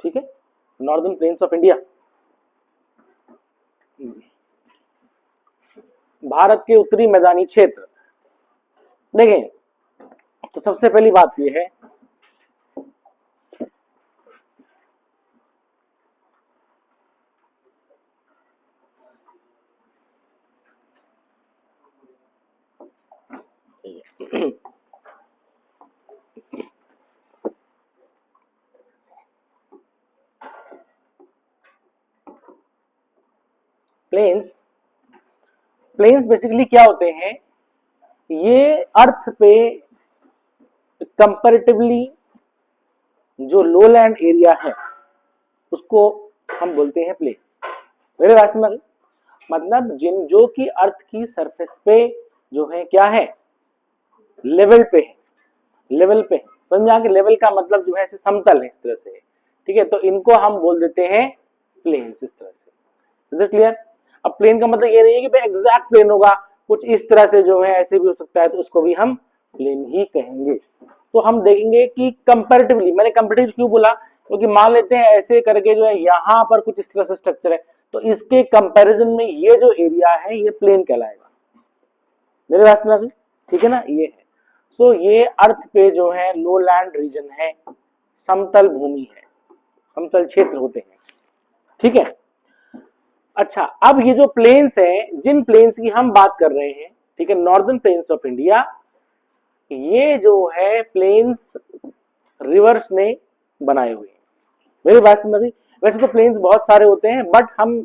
ठीक है, northern plains of India. Bharat के उत्तरी मैदानी क्षेत्र देखें तो सबसे पहली बात यह है प्लेन्स बेसिकली क्या होते हैं, ये अर्थ पे कंपैरेटिवली जो लोलैंड एरिया है उसको हम बोलते हैं प्लेन्स। मेरे बात समझ, मतलब जिन जो कि अर्थ की सरफेस पे जो है क्या है, लेवल पे है, लेवल पे है, समझा कि लेवल का मतलब जो है ऐसे समतल है, इस तरह से है, ठीक है, तो इनको हम बोल देते हैं प्लेन्स, इस तरह से। Is it clear? अब प्लेन का मतलब ये नहीं है कि भाई एग्जैक्ट प्लेन होगा, कुछ इस तरह से जो है ऐसे भी हो सकता है, तो उसको भी हम प्लेन ही कहेंगे। तो हम देखेंगे कि कंपैरेटिवली, मैंने कंपैरेटिव क्यों बोला, क्योंकि मान लेते हैं ऐसे करके जो है यहाँ पर कुछ इस तरह से स्ट्रक्चर है, तो इसके कंपैरिजन में ये जो एरिया है ये प्लेन कहलाएगा। मेरे पास में, ठीक है ना, ये है। सो ये अर्थ पे जो है लो लैंड रीजन है, समतल भूमि है, समतल क्षेत्र होते हैं, ठीक है। अच्छा, अब ये जो प्लेन्स हैं, जिन प्लेन्स की हम बात कर रहे हैं, ठीक है, नॉर्दर्न प्लेन्स ऑफ इंडिया, ये जो है प्लेन्स रिवर्स ने बनाए हुए हैं। मेरी बात समझ गई? वैसे तो प्लेन्स बहुत सारे होते हैं, बट हम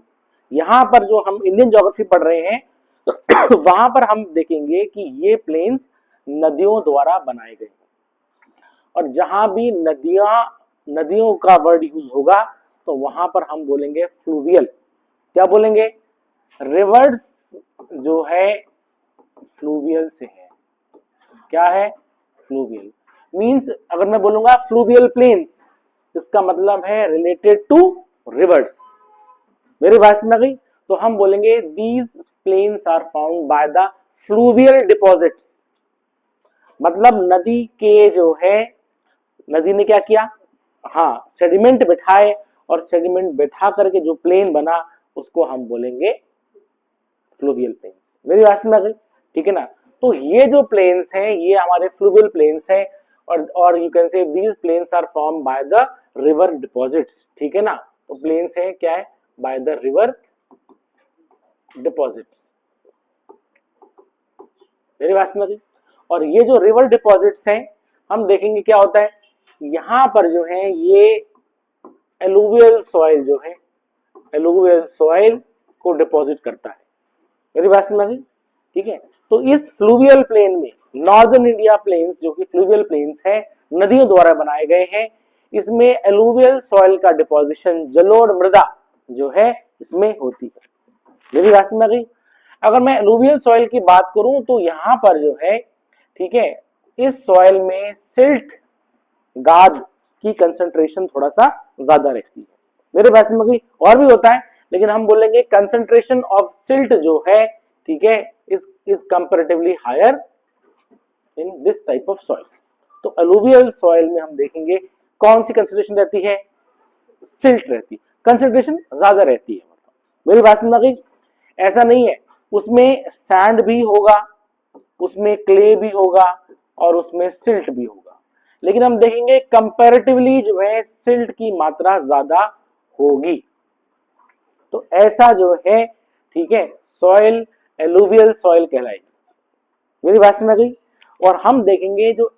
यहां पर जो हम इंडियन ज्योग्राफी पढ़ रहे हैं तो वहां पर हम देखेंगे कि ये प्लेन्स नदियों द्वारा बनाए गए हैं, और जहां भी नदियों का वर्ड यूज होगा तो वहां पर हम बोलेंगे फ्लूवियल। क्या बोलेंगे? रिवर्स जो है फ्लूवियल से है। क्या है? फ्लूवियल मींस, अगर मैं बोलूंगा फ्लूवियल प्लेन्स, इसका मतलब है रिलेटेड टू रिवर्स। मेरी बात समझ गई? तो हम बोलेंगे these plains are found by the fluvial deposits. मतलब नदी के जो है, नदी ने क्या किया, हाँ, सेडिमेंट बिठाए, और सेडिमेंट बिठा करके जो प्लेन बना उसको हम बोलेंगे फ्लूवियल प्लेन्स। मेरी बात समझ गई? ठीक है ना। तो ये जो प्लेन्स हैं ये हमारे फ्लूवियल प्लेन्स हैं, और you can say these plains are form by the river deposits. ठीक है ना, तो प्लेन्स है क्या है, बाय द रिवर डिपॉजिट्स। मेरी बात समझ गई? और ये जो रिवर डिपॉजिट्स हैं, हम देखेंगे क्या होता है, यहां पर जो है ये एलुवियल सॉइल जो है, एलुवियल सॉइल को डिपॉजिट करता है। मेरी बात समझ गई? ठीक है, तो इस फ्लूवियल प्लेन में नॉर्दर्न इंडिया प्लेन्स जो कि फ्लूवियल प्लेन्स है, नदियों द्वारा बनाए गए हैं, इसमें एलुवियल सॉइल का डिपोजिशन, जलोढ़ मृदा जो है इसमें होती है। मेरी बात समझ गई? अगर मैं एलुवियल सॉइल की बात करूं तो यहां पर जो है, ठीक है, इस सॉइल में सिल्ट गाद की कंसंट्रेशन थोड़ा सा ज्यादा रहती है। मेरे बात समझ गई? और भी होता है, लेकिन हम बोलेंगे कंसंट्रेशन ऑफ सिल्ट जो है, ठीक है, is comparatively higher in this type of soil. तो एलुवियल सॉइल में हम देखेंगे कौन सी कंसंट्रेशन रहती है, सिल्ट रहती, कंसंट्रेशन ज्यादा रहती है। मतलब मेरी बात समझ गई? ऐसा नहीं है, उसमें सैंड भी होगा, उसमें क्ले भी होगा, और उसमें सिल्ट भी होगा, लेकिन हम देखेंगे कंपैरेटिवली जो है सिल्ट की मात्रा ज्यादा होगी। तो ऐसा जो है, ठीक है, सॉइल एलुवियल सॉइल कहलाएगी। मेरी बात समझ गई? और हम देखेंगे जो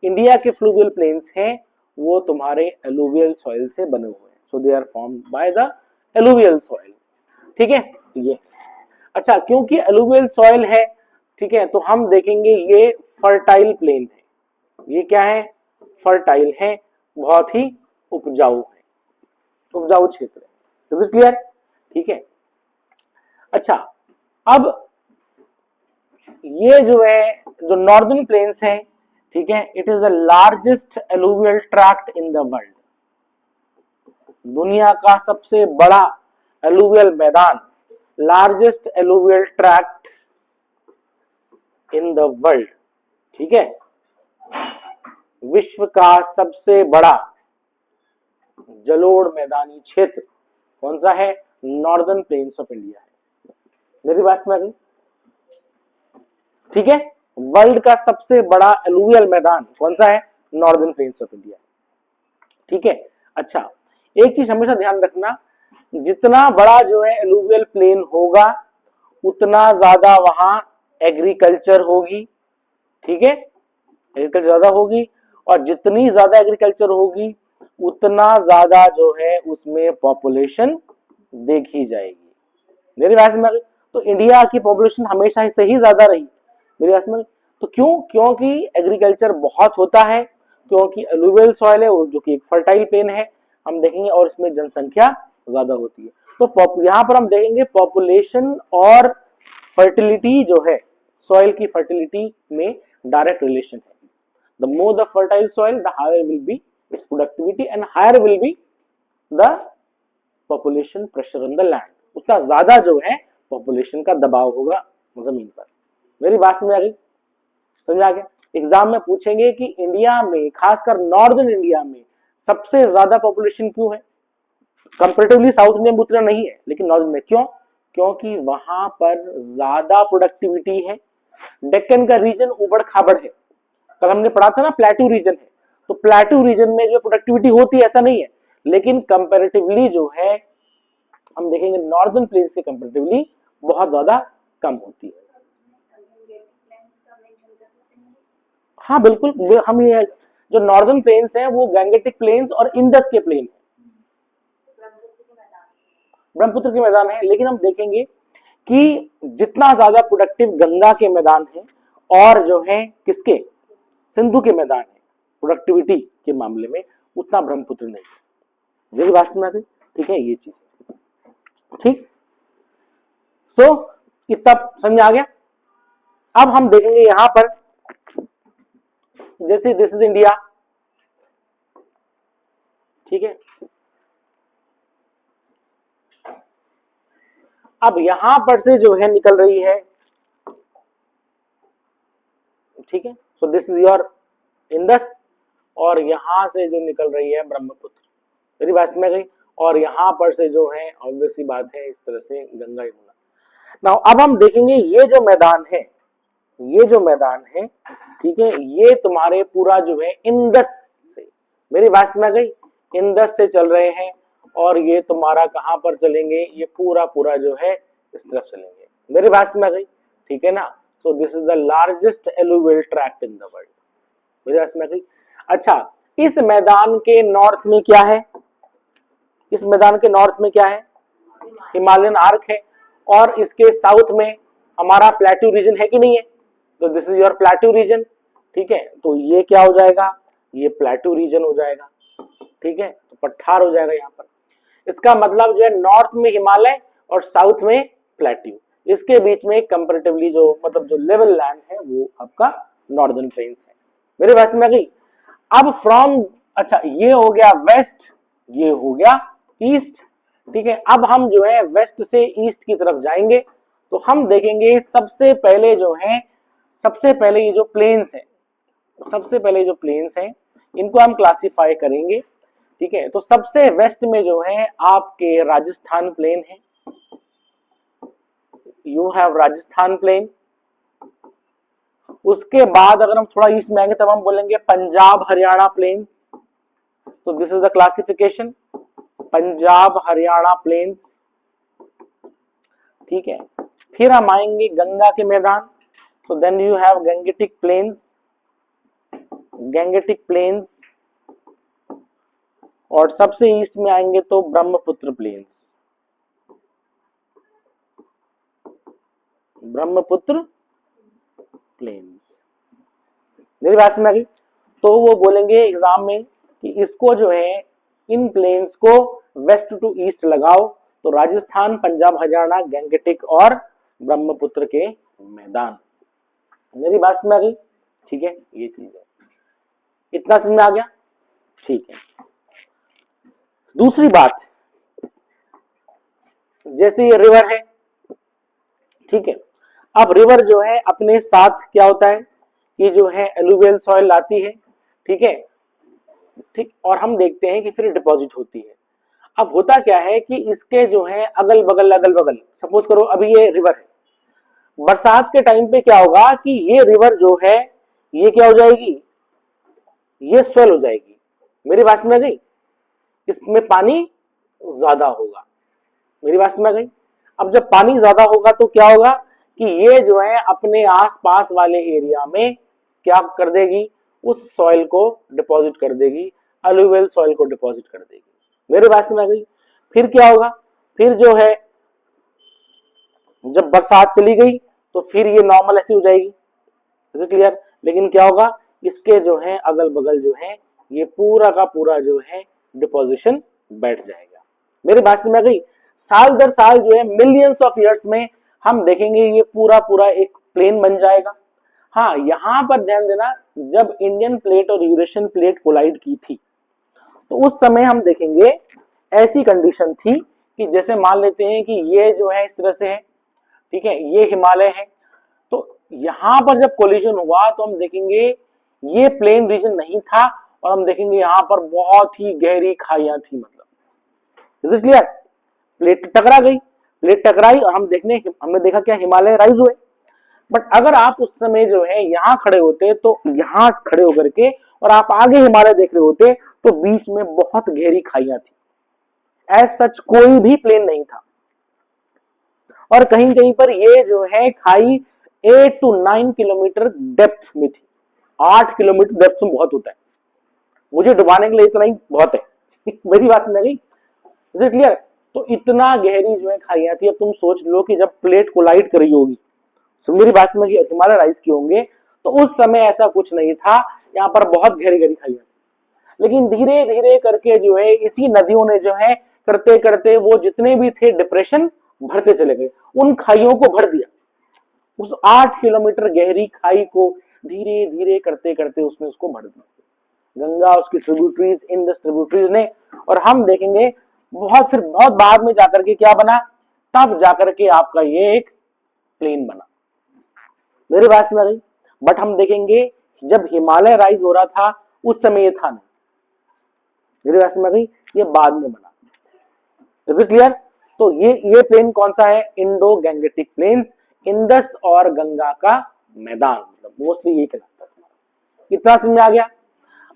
इंडिया के फ्लूवियल प्लेन्स हैं वो तुम्हारे एलुवियल सॉइल से बने हुए हैं, so they are formed by the alluvial soil. ठीक है, ये अच्छा, क्योंकि एलुवियल सॉइल है, ठीक है, तो हम देखेंगे ये फर्टाइल प्लेन है। ये क्या है? फर्टाइल है, बहुत ही उपजाऊ है, उपजाऊ क्षेत्र है। Is it clear? ठीक है। अच्छा, अब ये जो है, जो नॉर्दर्न प्लेन्स है, ठीक है, it is the largest alluvial tract in the world. दुनिया का सबसे बड़ा एलुवियल मैदान, largest alluvial tract in the world. ठीक है, विश्व का सबसे बड़ा जलोढ़ मैदानी क्षेत्र कौन सा है? नॉर्दर्न प्लेन्स ऑफ इंडिया है। मेरी बात समझ में? ठीक है, वर्ल्ड का सबसे बड़ा एलुवियल मैदान कौन सा है? Northern plains of India. ठीक है, अच्छा एक चीज हमेशा ध्यान रखना, जितना बड़ा जो है एलुवियल प्लेन होगा उतना ज्यादा वहां एग्रीकल्चर होगी। ठीक है, एग्रीकल्चर ज्यादा होगी, और जितनी ज्यादा एग्रीकल्चर होगी उतना ज्यादा जो है उसमें पॉपुलेशन देखी जाएगी। मेरी बात समझ में? तो इंडिया की पॉपुलेशन हमेशा से ही ज्यादा रही। मेरी बात समझ? तो क्यों? क्योंकि एग्रीकल्चर बहुत होता है, क्योंकि एलुवियल सॉइल है वो, जो कि एक फर्टाइल प्लेन है हम देखेंगे, और इसमें जनसंख्या ज्यादा होती है। तो यहाँ पर हम देखेंगे पॉपुलेशन और फर्टिलिटी जो है, सॉइल की फर्टिलिटी में डायरेक्ट रिलेशन है। The more the fertile soil the higher will be its productivity and higher will be the population pressure on the land. उतना ज्यादा जो है पॉपुलेशन का दबाव होगा जमीन पर। मेरी बात समझ आ गई? समझ आ गया? एग्जाम में पूछेंगे कि इंडिया में, खासकर नॉर्दर्न इंडिया में सबसे ज्यादा पॉपुलेशन क्यों है? कंपैरेटिवली साउथ इंडिया में उतना नहीं है, लेकिन नॉर्दर्न में क्यों? क्योंकि वहां पर ज्यादा प्रोडक्टिविटी है। डेक्कन का रीजन उबड़ खाबड़ है, कल हमने पढ़ा था ना प्लेट्यू रीजन है, तो प्लेट्यू रीजन में जो प्रोडक्टिविटी होती है ऐसा नहीं है, लेकिन कंपैरेटिवली जो है हम देखेंगे नॉर्दर्न प्लेन्स के कंपैरेटिवली बहुत ज्यादा कम होती है। हाँ बिल्कुल, हम ये जो नॉर्दर्न प्लेन्स हैं वो गैंगेटिक प्लेन्स और इंडस के प्लेन, ब्रह्मपुत्र के मैदान है। लेकिन हम देखेंगे कि जितना ज्यादा प्रोडक्टिव गंगा के मैदान है और जो है किसके, सिंधु के मैदान है प्रोडक्टिविटी के मामले में, उतना ब्रह्मपुत्र नहीं है। यही बात समझ में? ठीक है, ये चीज ठीक। सो इतना समझ में आ गया। अब हम देखेंगे यहां पर, जैसे दिस इज इंडिया, ठीक है, अब यहां पर से जो है निकल रही है, ठीक है, so this is your Indus, और यहां से जो निकल रही है ब्रह्मपुत्र। मेरी बात समझ गई? और यहां पर से जो है ऑब्वियस सी बात है इस तरह से गंगा यमुना। नाउ अब हम देखेंगे ये जो मैदान है, ये जो मैदान है, ठीक है, ये तुम्हारे पूरा जो है इंडस से, मेरी बात समझ गई, इंडस से चल रहे हैं, और ये तुम्हारा कहां पर चलेंगे, ये पूरा पूरा जो है इस तरफ चलेंगे। मेरी बात समझ गई? ठीक है ना। So this is the largest alluvial tract in the world. मेरी बात समझ गई? अच्छा, इस मैदान के नॉर्थ में क्या है? इस मैदान के नॉर्थ में क्या है? हिमालयन आर्क है, और इसके साउथ में हमारा प्लेट्यू रीजन है कि नहीं है? तो this is your plateau region. ठीक है, तो ये क्या हो जाएगा? ये प्लेट्यू रीजन हो जाएगा। ठीक है, तो पठार हो जाएगा यहाँ पर। इसका मतलब जो है नॉर्थ में हिमालय और साउथ में प्लेट्यू, इसके बीच में कंपैरेटिवली जो मतलब जो लेवल लैंड है वो आपका नॉर्दर्न प्लेन्स है। मेरे पास में आ गई। अब फ्रॉम, अच्छा ये हो गया वेस्ट, ये हो गया ईस्ट। ठीक है, अब हम जो है वेस्ट से ईस्ट की तरफ जाएंगे, तो हम देखेंगे सबसे पहले जो है, सबसे पहले ये जो प्लेन्स है, सबसे पहले जो प्लेन्स हैं इनको हम क्लासिफाई करेंगे। ठीक है, तो सबसे वेस्ट में जो है आपके राजस्थान प्लेन है, यू हैव राजस्थान प्लेन। उसके बाद अगर हम थोड़ा ईस्ट में आएंगे तब हम बोलेंगे पंजाब हरियाणा प्लेन्स। तो this is the classification, Punjab Haryana plains. ठीक है, फिर हम आएंगे गंगा के मैदान, तो then you have Gangetic plains, Gangetic plains. और सबसे ईस्ट में आएंगे तो ब्रह्मपुत्र प्लेन्स, ब्रह्मपुत्र प्लेन्स। मेरी बात समझ आ गई? तो वो बोलेंगे एग्जाम में कि इसको जो है, इन प्लेन्स को वेस्ट टू ईस्ट लगाओ, तो राजस्थान, पंजाब हरियाणा, गंगेटिक और ब्रह्मपुत्र के मैदान। मेरी बात समझ आ गई? ठीक है, ये चीज है, इतना समझ में आ गया? ठीक है। दूसरी बात, जैसे ये रिवर है, ठीक है, अब रिवर जो है अपने साथ क्या होता है, ये जो है एलुवियल सॉइल लाती है। ठीक है, ठीक, और हम देखते हैं कि फिर डिपॉजिट होती है। अब होता क्या है कि इसके जो है अगल बगल सपोज करो अभी ये रिवर है, बरसात के टाइम पे क्या होगा कि ये रिवर जो है ये क्या हो जाएगी, ये स्वेल हो जाएगी। मेरी बात समझ गई, इसमें पानी ज्यादा होगा। मेरी बात समझ गई। अब जब पानी ज्यादा होगा तो क्या होगा कि ये जो है अपने आसपास वाले एरिया में क्या कर देगी, उस सॉइल को डिपॉजिट कर देगी, अलुवियल सॉइल को डिपॉजिट कर देगी। मेरी बात समझ गई। फिर क्या होगा, फिर जो है जब बरसात चली गई तो फिर ये नॉर्मल ऐसी हो जाएगी। Is it clear. लेकिन क्या होगा, इसके जो है अगल बगल जो है ये पूरा का पूरा जो है डिपोजिशन बैठ जाएगा। मेरी बात समझ गई। साल दर साल जो है मिलियंस ऑफ ईयर्स में हम देखेंगे ये पूरा पूरा एक प्लेन बन जाएगा। हाँ, यहां पर ध्यान देना, जब इंडियन प्लेट और यूरेशियन प्लेट कोलाइड की थी तो उस समय हम देखेंगे ऐसी कंडीशन थी कि जैसे मान लेते हैं कि ये जो है इस तरह से है, ठीक है, ये हिमालय है, तो यहां पर जब कोलिजन हुआ तो हम देखेंगे ये प्लेन रीजन नहीं था और हम देखेंगे यहां पर बहुत ही गहरी खाइयां थी। मतलब इज इट क्लियर। प्लेट टकरा गई, प्लेट टकराई और हमने देखा क्या, हिमालय राइज हुए। बट अगर आप उस समय जो है यहां खड़े होते तो यहां खड़े होकर के और आप आगे हिमालय देख रहे होते तो बीच में बहुत गहरी खाइयां थी। एज सच कोई भी प्लेन नहीं था और कहीं कहीं पर ये जो है खाई 8 to 9 किलोमीटर डेप्थ में थी। 8 किलोमीटर डेप्थ में बहुत होता है, मुझे डुबाने के लिए इतना ही बहुत है। मेरी बात समझ गई, इज इट क्लियर। तो इतना गहरी जो है खाइयां थी। अब तुम सोच लो कि जब प्लेट कोलाइड कर रही होगी, तो मेरी बात समझ गई, हिमालय राइज किए होंगे, तो उस समय ऐसा कुछ नहीं था, यहाँ पर बहुत गहरी गहरी खाइयां। लेकिन धीरे धीरे करके जो है इसी नदियों ने जो है करते करते वो जितने भी थे डिप्रेशन भरते चले गए, उन खाइयों को भर दिया। उस 8 किलोमीटर गहरी खाई को धीरे धीरे करते करते उसने उसको भर दिया, गंगा उसकी ट्रिब्यूटरीज, इंडस ट्रिब्यूटरीज ने। और हम देखेंगे फिर बहुत बाद में जाकर के क्या बना, तब जाकर के आपका ये एक प्लेन बना। मेरी बात समझ गई। बट हम देखेंगे जब हिमालय राइज हो रहा था उस समय ये था नहीं। मेरी बात समझ गई, ये बाद में बना। Is it clear. तो ये प्लेन कौन सा है, इंडो गैंगेटिक प्लेन्स, इंडस और गंगा का मैदान, मतलब मोस्टली ये कहलाता है। इतना समझ में आ गया।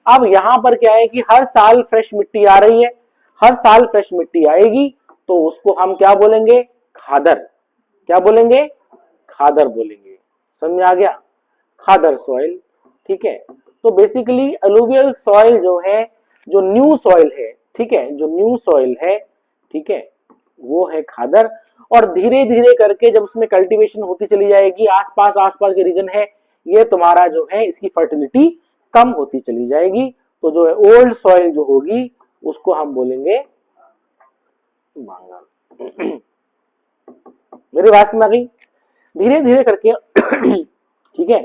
अब यहां पर क्या है कि हर साल फ्रेश मिट्टी आ रही है, हर साल फ्रेश मिट्टी आएगी तो उसको हम क्या बोलेंगे, खादर। क्या बोलेंगे, खादर बोलेंगे। समझ में आ गया, खादर सॉइल। ठीक है, तो बेसिकली अलुवियल सॉइल जो है, जो न्यू सॉइल है, ठीक है, जो न्यू सॉइल है, ठीक है, वो है खादर। और धीरे धीरे करके जब उसमें कल्टीवेशन होती चली जाएगी, आसपास के रीजन है, ये तुम्हारा जो है इसकी फर्टिलिटी कम होती चली जाएगी। तो जो है ओल्ड सॉइल जो होगी उसको हम बोलेंगे बांगर। मेरी बात समझ आ गई। धीरे धीरे करके ठीक है,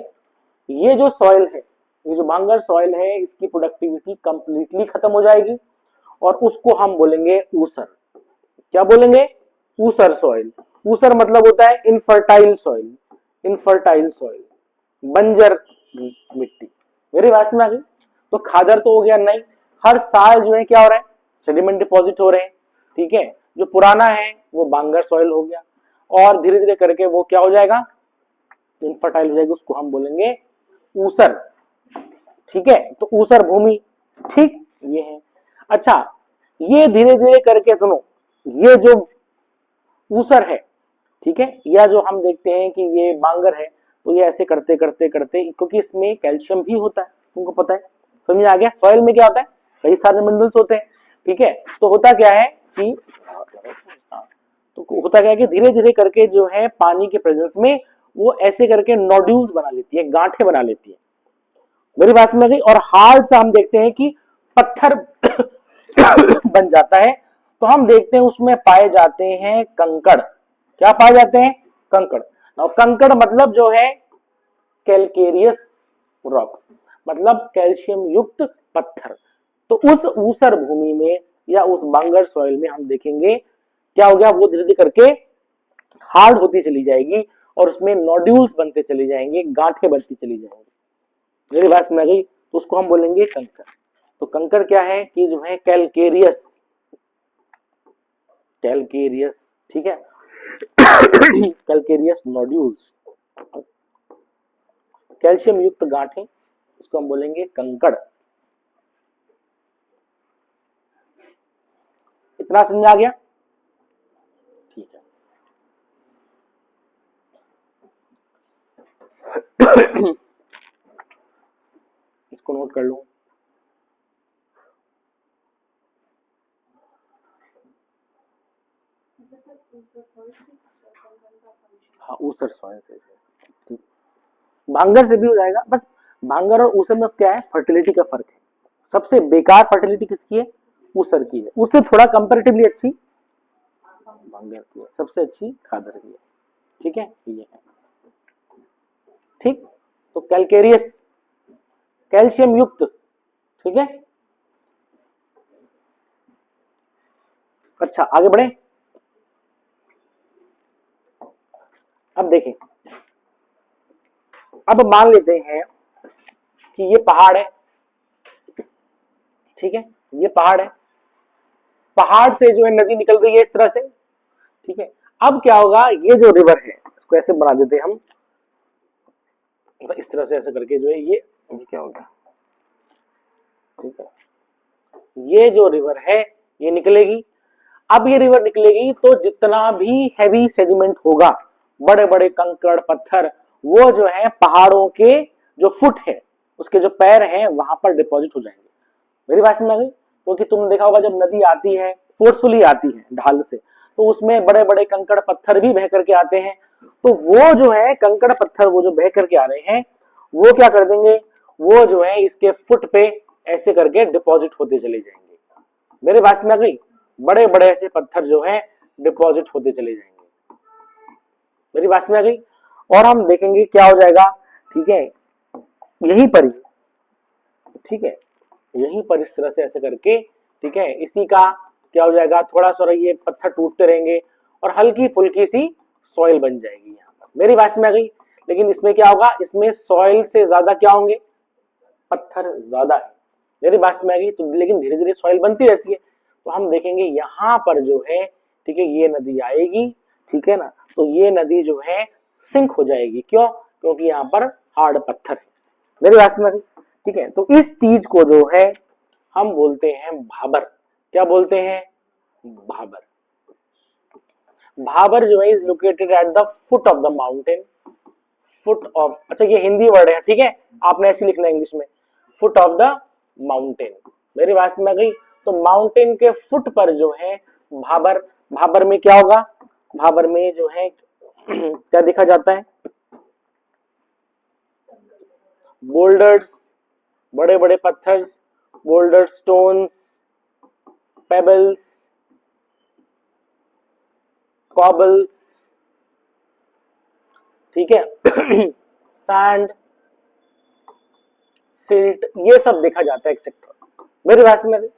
ये जो सॉइल है, ये जो बांगर सॉइल है, इसकी प्रोडक्टिविटी कंप्लीटली खत्म हो जाएगी और उसको हम बोलेंगे ऊसर। क्या बोलेंगे, ऊसर सॉइल। ऊसर मतलब होता है इनफर्टाइल सॉइल, इनफर्टाइल सॉइल, बंजर मिट्टी। मेरी बात समझ आ गई। तो खादर तो हो गया नहीं, हर साल जो है क्या हो रहा है, सेडिमेंट डिपॉजिट हो रहे हैं। ठीक है, जो पुराना है वो बांगर सॉइल हो गया और धीरे धीरे करके वो क्या हो जाएगा, इनफर्टाइल हो जाएगी, उसको हम बोलेंगे ऊसर। ठीक है, तो ऊसर भूमि, ठीक, ये है। अच्छा, ये धीरे धीरे करके सुनो, ये जो ऊसर है, ठीक है, या जो हम देखते हैं कि ये बांगर है, तो ये ऐसे करते करते करते, क्योंकि इसमें कैल्शियम भी होता है, तुमको पता है, समझ आ गया। सॉइल में क्या होता है, कई सारे मिनरल्स होते हैं। ठीक है, तो होता क्या है कि धीरे धीरे करके जो है पानी के प्रेजेंस में वो ऐसे करके नोड्यूल्स बना लेती है, गांठें बना लेती है। मेरी बात समझ गई। और हार्ड सा हम देखते हैं कि पत्थर बन जाता है, तो हम देखते हैं उसमें पाए जाते हैं कंकड़। क्या पाए जाते हैं, कंकड़। और कंकड़ मतलब जो है कैल्केरियस रॉक्स, मतलब कैल्शियम युक्त पत्थर। तो उस ऊसर भूमि में या उस बांगर सॉइल में हम देखेंगे क्या हो गया, वो धीरे धीरे करके हार्ड होती चली जाएगी और उसमें नोड्यूल्स बनते चले जाएंगे, गांठें बनती चली जाएंगी। मेरी बात समझ गई। तो उसको हम बोलेंगे कंकड़। तो कंकड़ क्या है कि जो है कैलकेरियस, कैलकेरियस, ठीक है, कैलकेरियस नोड्यूल्स, कैल्शियम युक्त गांठें, इसको हम बोलेंगे कंकड़। इतना समझ आ गया? ठीक है। इसको नोट कर लो। हाँ, ऊसर सॉइल से, ठीक, भांगर से भी हो जाएगा। बस भांगर और ऊसर में क्या है, फर्टिलिटी का फर्क है। सबसे बेकार फर्टिलिटी किसकी है? ऊसर की है। उससे थोड़ा कंपैरेटिवली अच्छी भांगर की है, सबसे अच्छी खादर की है। ठीक है, ये है। ठीक, तो कैलकेरियस, कैल्शियम युक्त, ठीक है। अच्छा, आगे बढ़े। अब देखें, अब मान लेते हैं कि ये पहाड़ है, ठीक है, ये पहाड़ है, पहाड़ से जो है नदी निकल रही है इस तरह से, ठीक है। अब क्या होगा, ये जो रिवर है इसको ऐसे बना देते हैं हम, तो इस तरह से ऐसे करके जो है ये क्या होगा, ठीक है, ये जो रिवर है ये निकलेगी। अब ये रिवर निकलेगी तो जितना भी हैवी सेडिमेंट होगा, बड़े बड़े कंकड़ पत्थर, वो जो है पहाड़ों के जो फुट है, उसके जो पैर हैं वहां पर डिपॉजिट हो जाएंगे। मेरी बात समझ में आ गई? क्योंकि तुमने देखा होगा जब नदी आती है, फोर्सफुली आती है ढाल से, तो उसमें बड़े बड़े कंकड़ पत्थर भी बह करके आते हैं। तो वो जो है कंकड़ पत्थर, वो जो बह करके आ रहे हैं, वो क्या कर देंगे, वो जो है इसके फुट पे ऐसे करके डिपॉजिट होते चले जाएंगे। मेरे बात में आ गई? बड़े बड़े ऐसे पत्थर जो है डिपॉजिट होते चले जाएंगे। मेरी बात में आ गई? और हम देखेंगे क्या हो जाएगा, ठीक है, यहीं पर ही, ठीक है, यहीं पर इस तरह से ऐसे करके, ठीक है, इसी का क्या हो जाएगा, थोड़ा सा ये पत्थर टूटते रहेंगे और हल्की फुल्की सी सॉइल बन जाएगी यहाँ पर। मेरी बात में आ गई? लेकिन इसमें क्या होगा, इसमें सॉइल से ज्यादा क्या होंगे, पत्थर ज्यादा है। मेरी बात में आ गई? तो लेकिन धीरे धीरे सॉइल बनती रहती है। तो हम देखेंगे यहाँ पर जो है, ठीक है, ये नदी आएगी, ठीक है ना, तो ये नदी जो है सिंक हो जाएगी। क्यों? क्योंकि यहाँ पर हार्ड पत्थर है। मेरी बात में आ गई? ठीक है, तो इस चीज को जो है हम बोलते हैं भाबर। क्या बोलते हैं? भाबर। भाबर जो है is located at the foot of the mountain, foot of, अच्छा ये हिंदी वर्ड है, ठीक है, आपने ऐसे लिखना है इंग्लिश में, फुट ऑफ द माउंटेन। मेरी बात में आ गई? तो माउंटेन के फुट पर जो है भाबर, भाबर में क्या होगा, भाबर में जो है क्या देखा जाता है, बोल्डर्स, बड़े बड़े पत्थर, बोल्डर, स्टोन्स, पेबल्स, कॉबल्स, ठीक है, सैंड, सिल्ट, ये सब देखा जाता है एक्सेट्रा। मेरे बात में,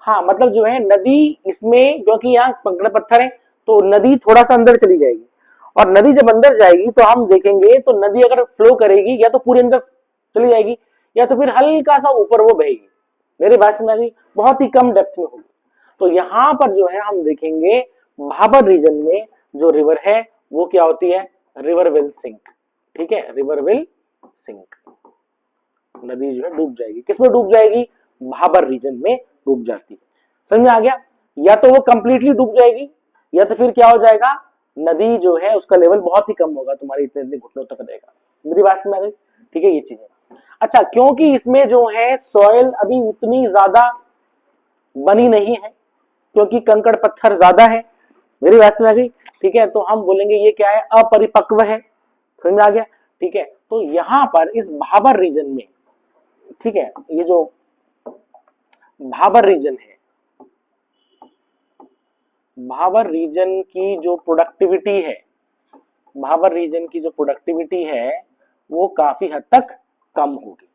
हाँ, मतलब जो है नदी इसमें, क्योंकि यहाँ कंकड़ पत्थर है तो नदी थोड़ा सा अंदर चली जाएगी, और नदी जब अंदर जाएगी तो हम देखेंगे तो नदी अगर फ्लो करेगी या तो पूरी अंदर चली जाएगी या तो फिर हल्का सा ऊपर वो बहेगी। मेरी बात समझ में, बहुत ही कम डेप्थ में होगी। तो यहाँ पर जो है हम देखेंगे भाबर रीजन में जो रिवर है वो क्या होती है, रिवर विल सिंक। ठीक है, रिवर विल सिंक, नदी जो है डूब जाएगी। किसमें डूब जाएगी? भाबर रीजन में डूब जाती है। समझ में आ गया? या तो वो कंप्लीटली डूब जाएगी या तो फिर क्या हो जाएगा, नदी जो है उसका लेवल बहुत ही कम होगा, तुम्हारे इतने इतने घुटनों तक रहेगा। मेरी बात समझ में? ठीक है, ये चीज है। अच्छा, क्योंकि इसमें जो है सॉइल अभी उतनी ज्यादा बनी नहीं है, क्योंकि कंकड़ पत्थर ज्यादा है। मेरी बात समझ गई? ठीक है, तो हम बोलेंगे ये क्या है, अपरिपक्व है। समझ में आ गया? ठीक है, तो यहां पर इस भाबर रीजन में, ठीक है, ये जो भाबर रीजन है, भाबर रीजन की जो प्रोडक्टिविटी है, भाबर रीजन की जो प्रोडक्टिविटी है वो काफी हद तक कम होगी।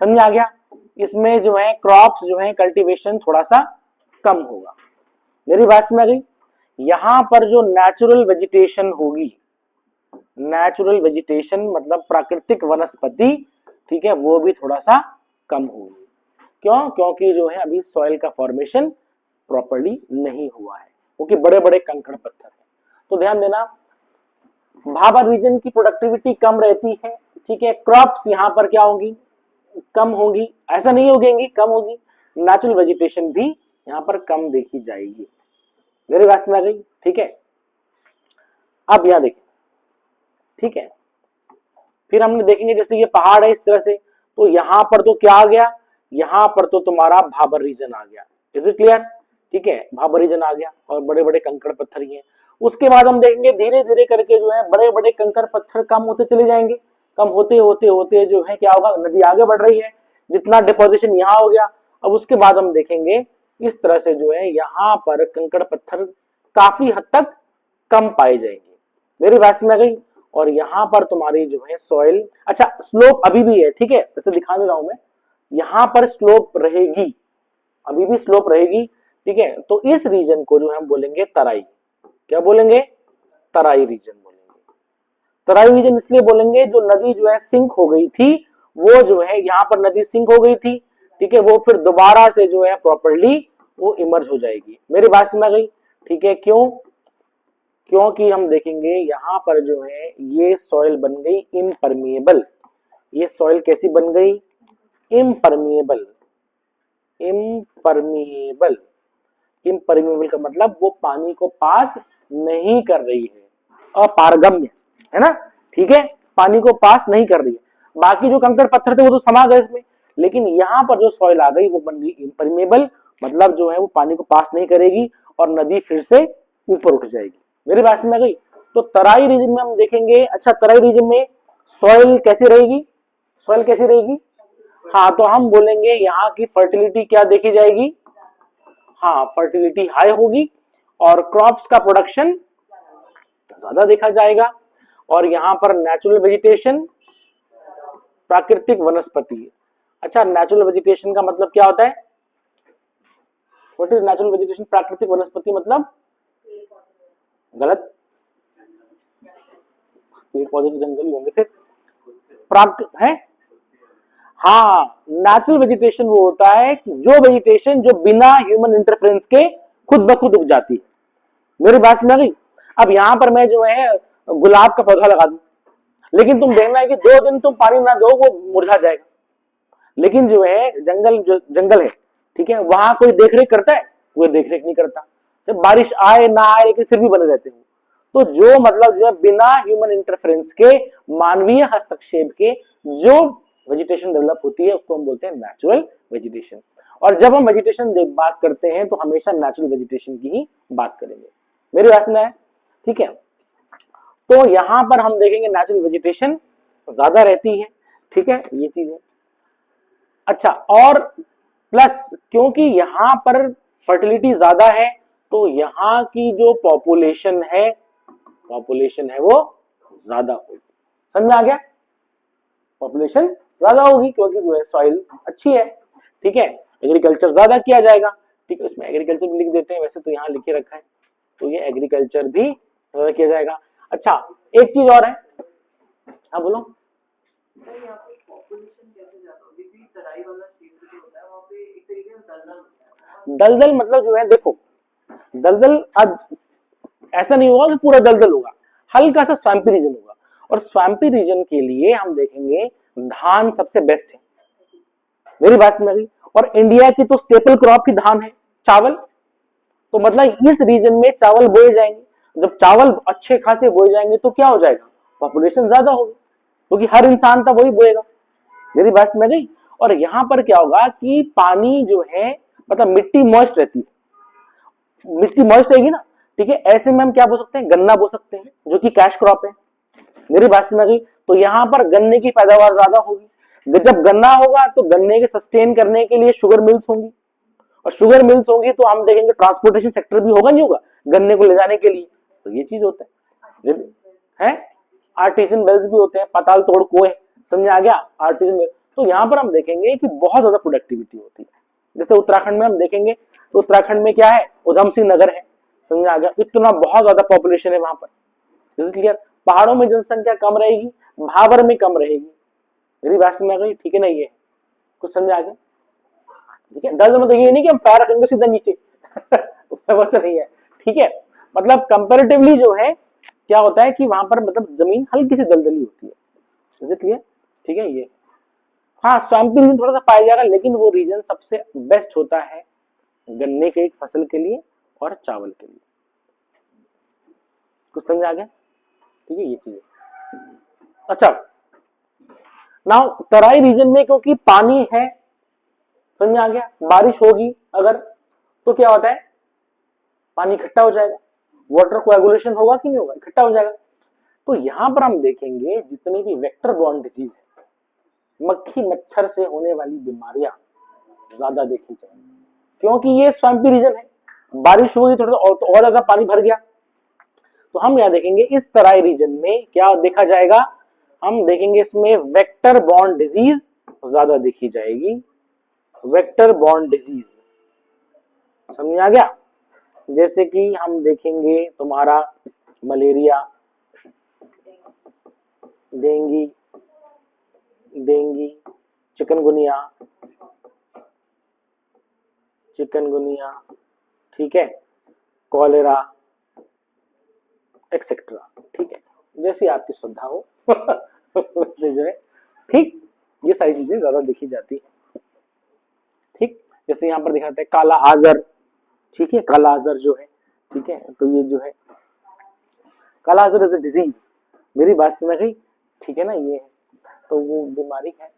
समझ में आ गया? इसमें जो है क्रॉप्स जो है कल्टीवेशन थोड़ा सा कम होगा। मेरी बात समझ आ गई? यहां पर जो नेचुरल वेजिटेशन होगी, नेचुरल वेजिटेशन मतलब प्राकृतिक वनस्पति, ठीक है, वो भी थोड़ा सा कम होगी। क्यों? क्योंकि जो है अभी सॉइल का फॉर्मेशन प्रॉपर्ली नहीं हुआ है, क्योंकि बड़े बड़े कंकड़ पत्थर है। तो ध्यान देना, भाबर रीजन की प्रोडक्टिविटी कम रहती है, ठीक है। क्रॉप्स यहाँ पर क्या होगी? कम होगी, ऐसा नहीं उगेंगी, कम होगी। नेचुरल वेजिटेशन भी यहाँ पर कम देखी जाएगी। मेरी बात समझ आ गई? ठीक है। अब यहाँ देखें, ठीक है, फिर हमने देखेंगे जैसे ये पहाड़ है इस तरह से, तो यहां पर तो क्या आ गया? यहां पर तो तुम्हारा भाबर रीजन आ गया। Is it clear? ठीक है, भाबर रीजन आ गया और बड़े बड़े कंकड़ पत्थर ही हैं। उसके बाद हम देखेंगे धीरे धीरे करके जो है बड़े बड़े कंकड़ पत्थर कम होते चले जाएंगे। कम होते होते होते जो है क्या होगा? नदी आगे बढ़ रही है, जितना डिपोजिशन यहाँ हो गया। अब उसके बाद हम देखेंगे इस तरह से जो है यहाँ पर कंकड़ पत्थर काफी हद तक कम पाए जाएंगे। मेरी बात में आ गई? और यहाँ पर तुम्हारी जो है सॉइल, अच्छा स्लोप अभी भी है, ठीक है, वैसे दिखा दे रहा हूं मैं, यहाँ पर स्लोप रहेगी, अभी भी स्लोप रहेगी, ठीक है। तो इस रीजन को जो हम बोलेंगे तराई। क्या बोलेंगे? तराई रीजन बोलेंगे। तराई रीजन इसलिए बोलेंगे जो नदी जो है सिंक हो गई थी, वो जो है यहाँ पर नदी सिंक हो गई थी, ठीक है, वो फिर दोबारा से जो है प्रॉपर्ली वो इमर्ज हो जाएगी। मेरी बात समझ आ गई? ठीक है। क्यों? क्योंकि हम देखेंगे यहाँ पर जो है ये सॉइल बन गई इम्परमिएबल। ये सॉइल कैसी बन गई? इम्परमिएबल। इम्परमिएबल, इम्परमिएबल का मतलब वो पानी को पास नहीं कर रही है, अपारगम्य, है ना, ठीक है, पानी को पास नहीं कर रही है। बाकी जो कंकड़ पत्थर थे वो तो समा गए इसमें, लेकिन यहाँ पर जो सॉइल आ गई वो बन गई इम्परमिएबल, मतलब जो है वो पानी को पास नहीं करेगी और नदी फिर से ऊपर उठ जाएगी। मेरी बात समझ आ गई? तो तराई रीजन में हम देखेंगे, अच्छा तराई रीजन में सॉइल कैसी रहेगी? सॉइल कैसी रहेगी? हाँ, तो हम बोलेंगे यहाँ की फर्टिलिटी क्या देखी जाएगी? हाँ, फर्टिलिटी हाई होगी और क्रॉप्स का प्रोडक्शन ज्यादा देखा जाएगा। और यहाँ पर नेचुरल वेजिटेशन, प्राकृतिक वनस्पति। अच्छा, नेचुरल वेजिटेशन का मतलब क्या होता है? What is natural vegetation? प्राकृतिक वनस्पति मतलब गलत, पेड़ पौधे तो जंगल ही होंगे फिर। है हाँ, नेचुरल वेजिटेशन वो होता है जो वेजिटेशन जो बिना ह्यूमन इंटरफेरेंस के खुद ब खुद उग जाती है। मेरी बात समझ आ गई? अब यहाँ पर मैं जो है गुलाब का पौधा लगा दूं, लेकिन तुम देखना है कि 2 दिन तुम पानी ना दो वो मुरझा जाएगा। लेकिन जो है जंगल है, ठीक है, वहां कोई देखरेख करता है? कोई देखरेख नहीं करता, जब बारिश आए ना आए लेकिन फिर भी बने रहते हैं। तो जो मतलब जो है बिना ह्यूमन इंटरफेरेंस के, मानवीय हस्तक्षेप के जो वेजिटेशन डेवलप होती है उसको हम बोलते हैं नेचुरल वेजिटेशन। और जब हम वेजिटेशन बात करते हैं तो हमेशा नेचुरल वेजिटेशन की ही बात करेंगे। मेरी बात सुना है? ठीक है। तो यहां पर हम देखेंगे नेचुरल वेजिटेशन ज्यादा रहती है, ठीक है, ये चीज है। अच्छा, और प्लस क्योंकि यहां पर फर्टिलिटी ज्यादा है तो यहाँ की जो पॉपुलेशन है वो ज्यादा होगी। समझ में आ गया? पॉपुलेशन ज्यादा होगी क्योंकि जो है सॉइल अच्छी है, ठीक है, एग्रीकल्चर ज्यादा किया जाएगा, ठीक है, इसमें एग्रीकल्चर भी लिख देते हैं, वैसे तो यहाँ लिखे रखा है, तो ये एग्रीकल्चर भी ज्यादा किया जाएगा। अच्छा, एक चीज और है, हाँ बोलो। दलदल मतलब जो है, देखो दलदल अब ऐसा नहीं होगा कि पूरा दलदल होगा, हल्का सा स्वैम्पी रीजन होगा। और स्वैम्पी रीजन के लिए हम देखेंगे धान सबसे बेस्ट है। मेरी बात समझ गई? और इंडिया की तो स्टेपल क्रॉप ही धान है, चावल। तो मतलब इस रीजन में चावल बोए जाएंगे। जब चावल अच्छे खासे बोए जाएंगे तो क्या हो जाएगा? पॉपुलेशन ज्यादा होगी, क्योंकि हर इंसान था वही बोएगा। मेरी बात समझ गई? और यहाँ पर क्या होगा कि पानी जो है, मतलब मिट्टी मॉइस्ट रहती है, मिट्टी मॉइस्ट रहेगी ना, ठीक है, ऐसे में हम क्या बो सकते हैं? गन्ना बो सकते हैं, जो कि कैश क्रॉप है। मेरी बात समझ गई? तो यहाँ पर गन्ने की पैदावार ज्यादा होगी। जब गन्ना होगा तो गन्ने के सस्टेन करने के लिए शुगर मिल्स होंगी, और शुगर मिल्स होंगी तो हम देखेंगे ट्रांसपोर्टेशन सेक्टर भी होगा, नहीं होगा, गन्ने को ले जाने के लिए। तो ये चीज होता है आर्टिजन वेल्स भी होते हैं, पाताल तोड़ कुएं, समझ आ गया? Artesian well. तो यहाँ पर हम देखेंगे कि बहुत ज्यादा प्रोडक्टिविटी होती है। जैसे उत्तराखंड में हम देखेंगे तो उत्तराखंड में क्या है? उधम सिंह नगर है, समझ आ गया? इतना बहुत ज्यादा पॉपुलेशन है वहां पर, क्लियर? पहाड़ों में जनसंख्या कम रहेगी, भाबर में कम रहेगी, मेरी बात समझ आ गई? ठीक है ना? ये कुछ समझ आ गया? ठीक है, दर्द मतलब ये नहीं कि हम पैर रखेंगे सीधा नीचे वैसा नहीं है। ठीक है, मतलब कंपैरेटिवली जो है क्या होता है कि वहां पर मतलब जमीन हल्की सी दलदली होती है। Is it clear? ठीक है। ये हाँ, स्वाम्पी रीजन थोड़ा सा पाया जाएगा, लेकिन वो रीजन सबसे बेस्ट होता है गन्ने के एक फसल के लिए और चावल के लिए। कुछ समझ आ गया? ठीक है, ये चीज। अच्छा, नाउ तराई रीजन में क्योंकि पानी है, समझ में आ गया, बारिश होगी अगर तो क्या होता है, पानी इकट्ठा हो जाएगा, वाटर कोएगुलेशन होगा कि नहीं होगा, इकट्ठा हो जाएगा। तो यहां पर हम देखेंगे जितनी भी वेक्टर बॉर्न डिजीज है, मक्खी मच्छर से होने वाली बीमारियां ज्यादा देखी जाएंगी, क्योंकि ये स्वाम्पी रीजन है, बारिश हुई थोड़ा सा तो और ज्यादा पानी भर गया। तो हम यहां देखेंगे इस तराई रीजन में क्या देखा जाएगा, हम देखेंगे इसमें वेक्टर बॉर्न डिजीज ज्यादा देखी जाएगी, वेक्टर बॉर्न डिजीज। समझ आ गया? जैसे कि हम देखेंगे तुम्हारा मलेरिया, डेंगू, चिकनगुनिया, ठीक है, कॉलेरा एक्सेट्रा। ठीक है, जैसी आपकी श्रद्धा हो जो है, ठीक, ये सारी चीजें ज्यादा देखी जाती है। ठीक, जैसे यहाँ पर दिखाते हैं काला आजर, ठीक है, काला आजर जो है, ठीक है, तो ये जो है काला आजर इज अ डिजीज। मेरी बात समझ गई? ठीक है ना? ये है तो वो बीमारी है।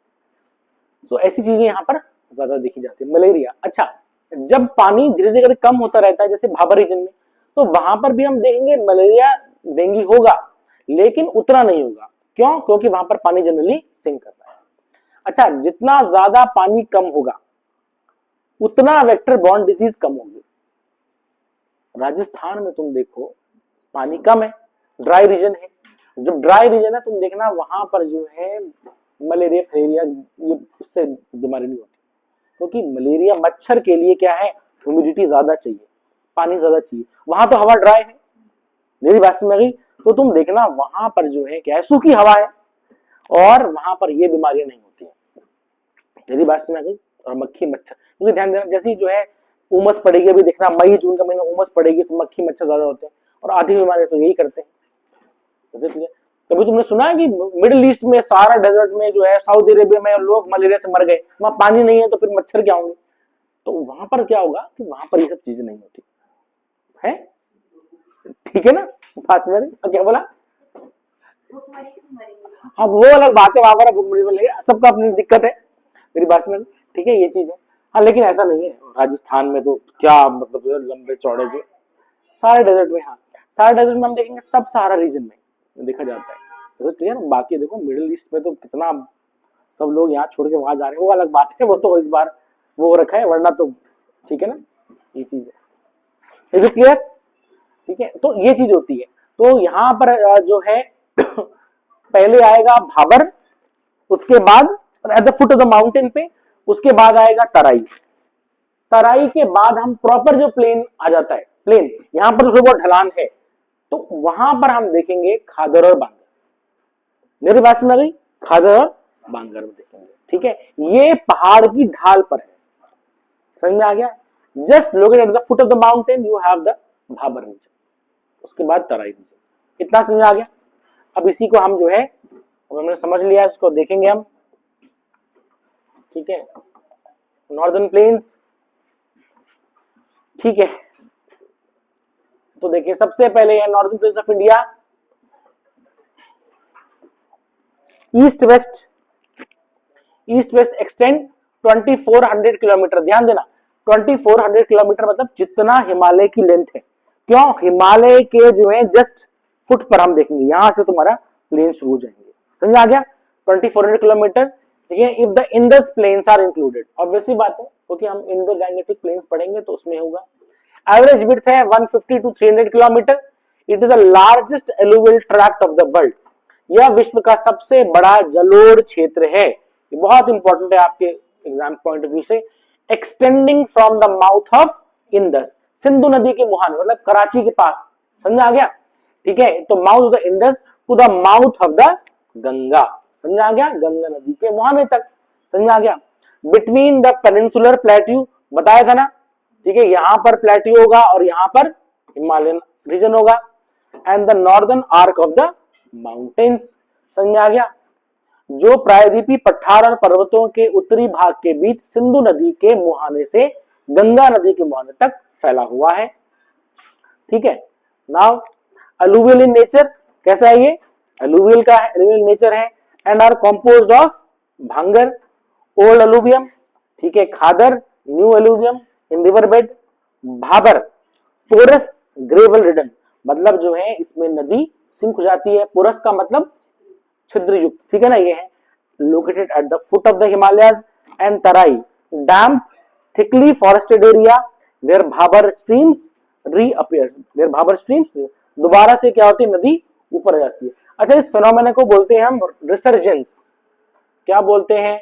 तो ऐसी चीजें यहाँ पर ज्यादा देखी जाती है। मलेरिया, अच्छा, जब पानी धीरे धीरे कम होता रहता है जैसे भाबर रीजन में, तो वहां पर भी हम देखेंगे मलेरिया डेंगू होगा, लेकिन उतना नहीं होगा। क्यों? क्योंकि वहां पर पानी जनरली सिंक करता है। अच्छा, जितना ज्यादा पानी कम होगा उतना वेक्टर बॉर्न डिजीज कम होगी। राजस्थान में तुम देखो पानी कम है, ड्राई रीजन है, जब ड्राई रीजन है तुम देखना वहां पर जो है मलेरिया फलेरिया ये इससे बीमारी नहीं होती, क्योंकि मलेरिया मच्छर के लिए क्या है, ह्यूमिडिटी ज्यादा चाहिए, पानी ज्यादा चाहिए। वहां तो हवा ड्राई है, मेरी बात समझ गई? तो तुम देखना वहां पर जो है क्या है, सूखी हवा है और वहां पर ये बीमारियां नहीं होती है। मेरी बात समझ गई? और मक्खी मच्छर, क्योंकि ध्यान देना जैसे जो है उमस पड़ेगी, अभी देखना मई जून का महीना उमस पड़ेगी तो मक्खी मच्छर ज्यादा होते हैं और आधी बीमारियां तो यही करते हैं। कभी तुमने सुना है कि मिडिल ईस्ट में सारा डेजर्ट में जो है सऊदी अरेबिया में लोग मलेरिया से मर गए, वहां पानी नहीं है तो फिर मच्छर क्या होंगे? तो वहां पर क्या होगा कि वहां पर ये सब चीजें नहीं होती है। ठीक है ना? पास में क्या बोला? हाँ, वो अलग बात है, वहां पर भूखमरी में लगे, सबका अपनी दिक्कत है। मेरी बात में ठीक है, ये चीज है। हाँ, लेकिन ऐसा नहीं है, राजस्थान में तो क्या मतलब लंबे चौड़े जो सारे डेजर्ट में, हाँ सारे डेजर्ट में हम देखेंगे, सब सहारा रीजन में देखा जाता है। तो क्लियर? बाकी देखो मिडिल ईस्ट में तो कितना सब लोग यहाँ छोड़ के वहां जा रहे हैं, वो अलग बात है, वो तो इस बार वो रखा है, वरना तो ठीक है ना, ये चीज है। Is it clear? ठीक है, तो ये चीज होती है। तो यहाँ पर जो है पहले आएगा भाबर, उसके बाद eight the foot of the mountain पे, उसके बाद आएगा तराई। तराई के बाद हम प्रॉपर जो प्लेन आ जाता है, प्लेन यहां पर जो बहुत ढलान है, तो वहां पर हम देखेंगे खादर और बांगर। मेरी बात समझ गई? खादर और बांगर में देखेंगे। ठीक है, ये पहाड़ की ढाल पर है, समझ में आ गया? Just located at the foot of the mountain you have the Bhabar region, उसके बाद तराई रीजन। इतना समझ में आ गया? अब इसी को हम जो है हमने समझ लिया, इसको देखेंगे हम। ठीक है, नॉर्दर्न प्लेन्स, ठीक है, तो देखिए सबसे पहले है northern plains of India, east west extend 2400 kilometre. ध्यान देना 2400 किलोमीटर मतलब जितना हिमालय की लेंथ है। क्यों? हिमालय के जो है जस्ट फुट पर हम देखेंगे, यहां से तुम्हारा प्लेन शुरू हो जाएंगे। समझ आ गया? 2400 किलोमीटर। ठीक है, if the Indus plains are included, obviously बात है, क्योंकि हम इंडो गैंगेटिक प्लेन्स पढ़ेंगे तो उसमें होगा। एवरेज विड्थ है 150 to 300 kilometre. It is the largest alluvial tract of the world. यह विश्व का सबसे बड़ा जलोढ़ क्षेत्र है। ये बहुत इंपॉर्टेंट है आपके एग्जाम पॉइंट ऑफ व्यू से। Extending from the mouth of Indus, Sindhu नदी के मुहाने मतलब कराची के पास। समझ आ गया? ठीक है, तो mouth of the Indus to the mouth of the Ganga. समझ आ गया, गंगा नदी के मुहाने तक, समझ आ गया। बिटवीन द पेनिनसुलर प्लेट्यू, बताया था ना, ठीक है, यहां पर प्लेट्यू होगा और यहां पर हिमालयन रीजन होगा, and the northern arc of the mountains, समझ में आ गया। जो प्रायद्वीपीय पठार और पर्वतों के उत्तरी भाग के बीच सिंधु नदी के मुहाने से गंगा नदी के मुहाने तक फैला हुआ है, ठीक है। नाउ अलुवियल इन नेचर, कैसा है ये, अलुवियल का अलुवियल नेचर है, and are composed of bhangar, old alluvium, ठीक है, khadar, new alluvium in river bed, bhabar, porous gravel ridden, मतलब जो है इसमें नदी सिंक हो जाती है, पोरस का मतलब छिद्र युक्त, ठीक है ना, ये है located at the foot of the Himalayas, and Terai damp thickly forested area where bhabar streams reappears, where bhabar streams, दोबारा से क्या होती है, नदी ऊपर आ जाती है। अच्छा, इस फिनोमेना को बोलते हैं हम रिसर्जेंस, क्या बोलते हैं,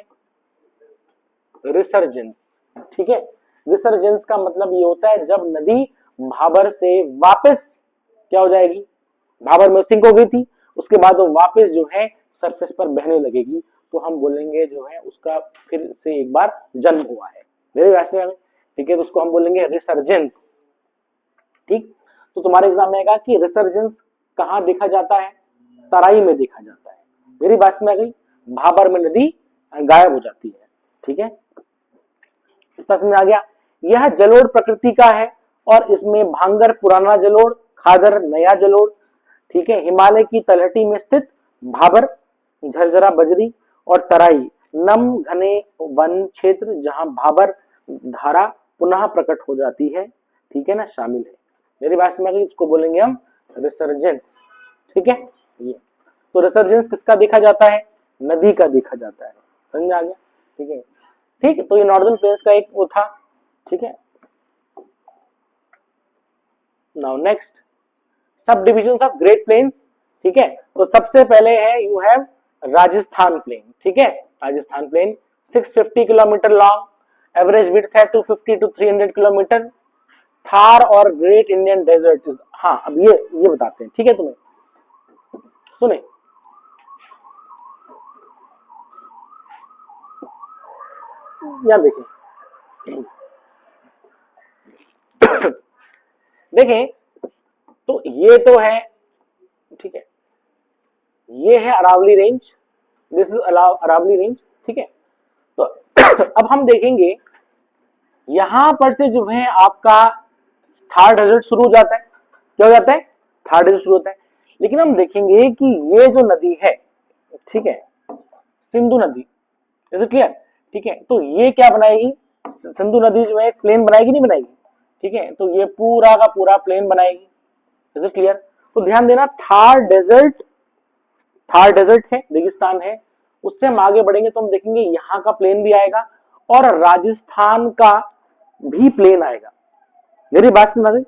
रिसर्जेंस, ठीक है। रिसर्जेंस का मतलब ये होता है जब नदी भाबर से वापस क्या हो जाएगी, भाबर में सिंक हो गई थी, उसके बाद वो वापस जो है सरफेस पर बहने लगेगी, तो हम बोलेंगे जो है उसका फिर से एक बार जन्म हुआ है, मेरे वैसे में, ठीक है, तो उसको हम बोलेंगे रिसर्जेंस, ठीक। तो तुम्हारे एग्जाम में आएगा कि रिसर्जेंस कहां देखा जाता है, तराई में देखा जाता है, मेरी बात में आ गई, भाबर में नदी गायब हो जाती है, ठीक है, इतना समझ आ गया। यह जलोढ़ प्रकृति का है और इसमें भांगर पुराना जलोढ़, खादर नया जलोढ़, ठीक है, हिमालय की तलहटी में स्थित भाबर, झरझरा बजरी और तराई नम घने वन क्षेत्र जहां भाबर धारा पुनः प्रकट हो जाती है, ठीक है ना, शामिल है, मेरी बात में इसको बोलेंगे हम रिसर्जेंस, ठीक है। ये तो रिसर्जेंस किसका देखा जाता है, नदी का देखा जाता है, समझ आ गया, ठीक है, ठीक। तो ये नॉर्दर्न प्लेन्स का एक वो था, ठीक है। नाउ नेक्स्ट सब डिविजन्स ऑफ ग्रेट प्लेन्स, ठीक है, तो सबसे पहले है यू हैव राजस्थान प्लेन, ठीक है, Rajasthan plain 650 kilometre long, average width है 250 to 300 किलोमीटर, थार और ग्रेट इंडियन डेजर्ट, हाँ अब ये बताते हैं, ठीक है, तुम्हें सुने, यहां देखें देखें, तो ये तो है, ठीक है, ये है Aravalli range, this is Aravalli range, ठीक है। तो अब हम देखेंगे यहां पर से जो है आपका थार डेजर्ट शुरू हो जाता है, क्या हो जाता है, थार डेजर्ट शुरू होता है, लेकिन हम देखेंगे कि ये जो नदी है, ठीक है, सिंधु नदी, इज इट क्लियर, ठीक है, तो ये क्या बनाएगी, सिंधु नदी जो है प्लेन बनाएगी, नहीं बनाएगी, ठीक है, तो ये पूरा का पूरा प्लेन बनाएगी, इज इट क्लियर। तो ध्यान देना, थार डेजर्ट है, रेगिस्तान है, उससे हम आगे बढ़ेंगे तो हम देखेंगे यहां का प्लेन भी आएगा और राजस्थान का भी प्लेन आएगा, मेरी बात समझ गई,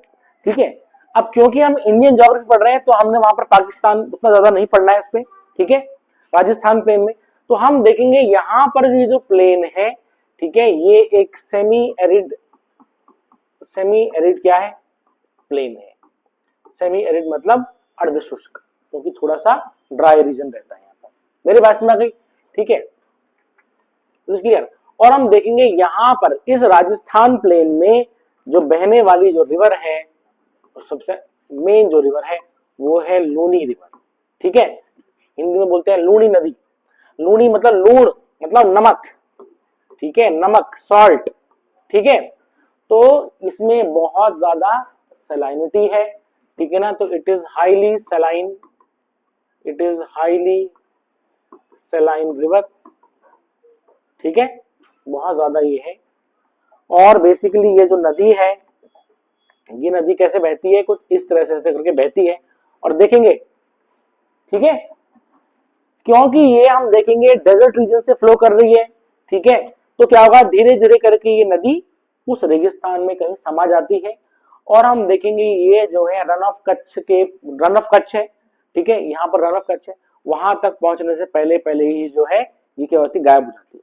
ठीक है। अब क्योंकि हम इंडियन ज्योग्राफी पढ़ रहे हैं तो हमने वहां पर पाकिस्तान उतना ज्यादा नहीं पढ़ना है उस पर, ठीक है, राजस्थान प्लेन में तो हम देखेंगे यहां पर ये जो प्लेन है, ठीक है, ये एक सेमी एरिड क्या है, प्लेन है, सेमी एरिड मतलब अर्धशुष्क, क्योंकि थोड़ा सा ड्राई रीजन रहता है यहाँ पर, मेरी बात समझ गई, ठीक है, क्लियर। और हम देखेंगे यहां पर इस राजस्थान प्लेन में जो बहने वाली जो रिवर है, सबसे मेन जो रिवर है वो है लूनी रिवर, ठीक है, हिंदी में बोलते हैं लूनी नदी, लूनी मतलब लूण मतलब नमक, ठीक है, नमक सॉल्ट, ठीक है, तो इसमें बहुत ज्यादा सलाइनिटी है, ठीक है ना, तो it is highly saline, river, ठीक है, बहुत ज्यादा ये है। और बेसिकली ये जो नदी है, ये नदी कैसे बहती है, कुछ इस तरह से ऐसे करके बहती है, और देखेंगे, ठीक है, क्योंकि ये हम देखेंगे डेजर्ट रीजन से फ्लो कर रही है, ठीक है, तो क्या होगा, धीरे धीरे करके ये नदी उस रेगिस्तान में कहीं समा जाती है, और हम देखेंगे ये जो है रन ऑफ कच्छ है, ठीक है, यहाँ पर रन ऑफ कच्छ है, वहां तक पहुंचने से पहले ही जो है ये क्या होती है, गायब हो जाती है,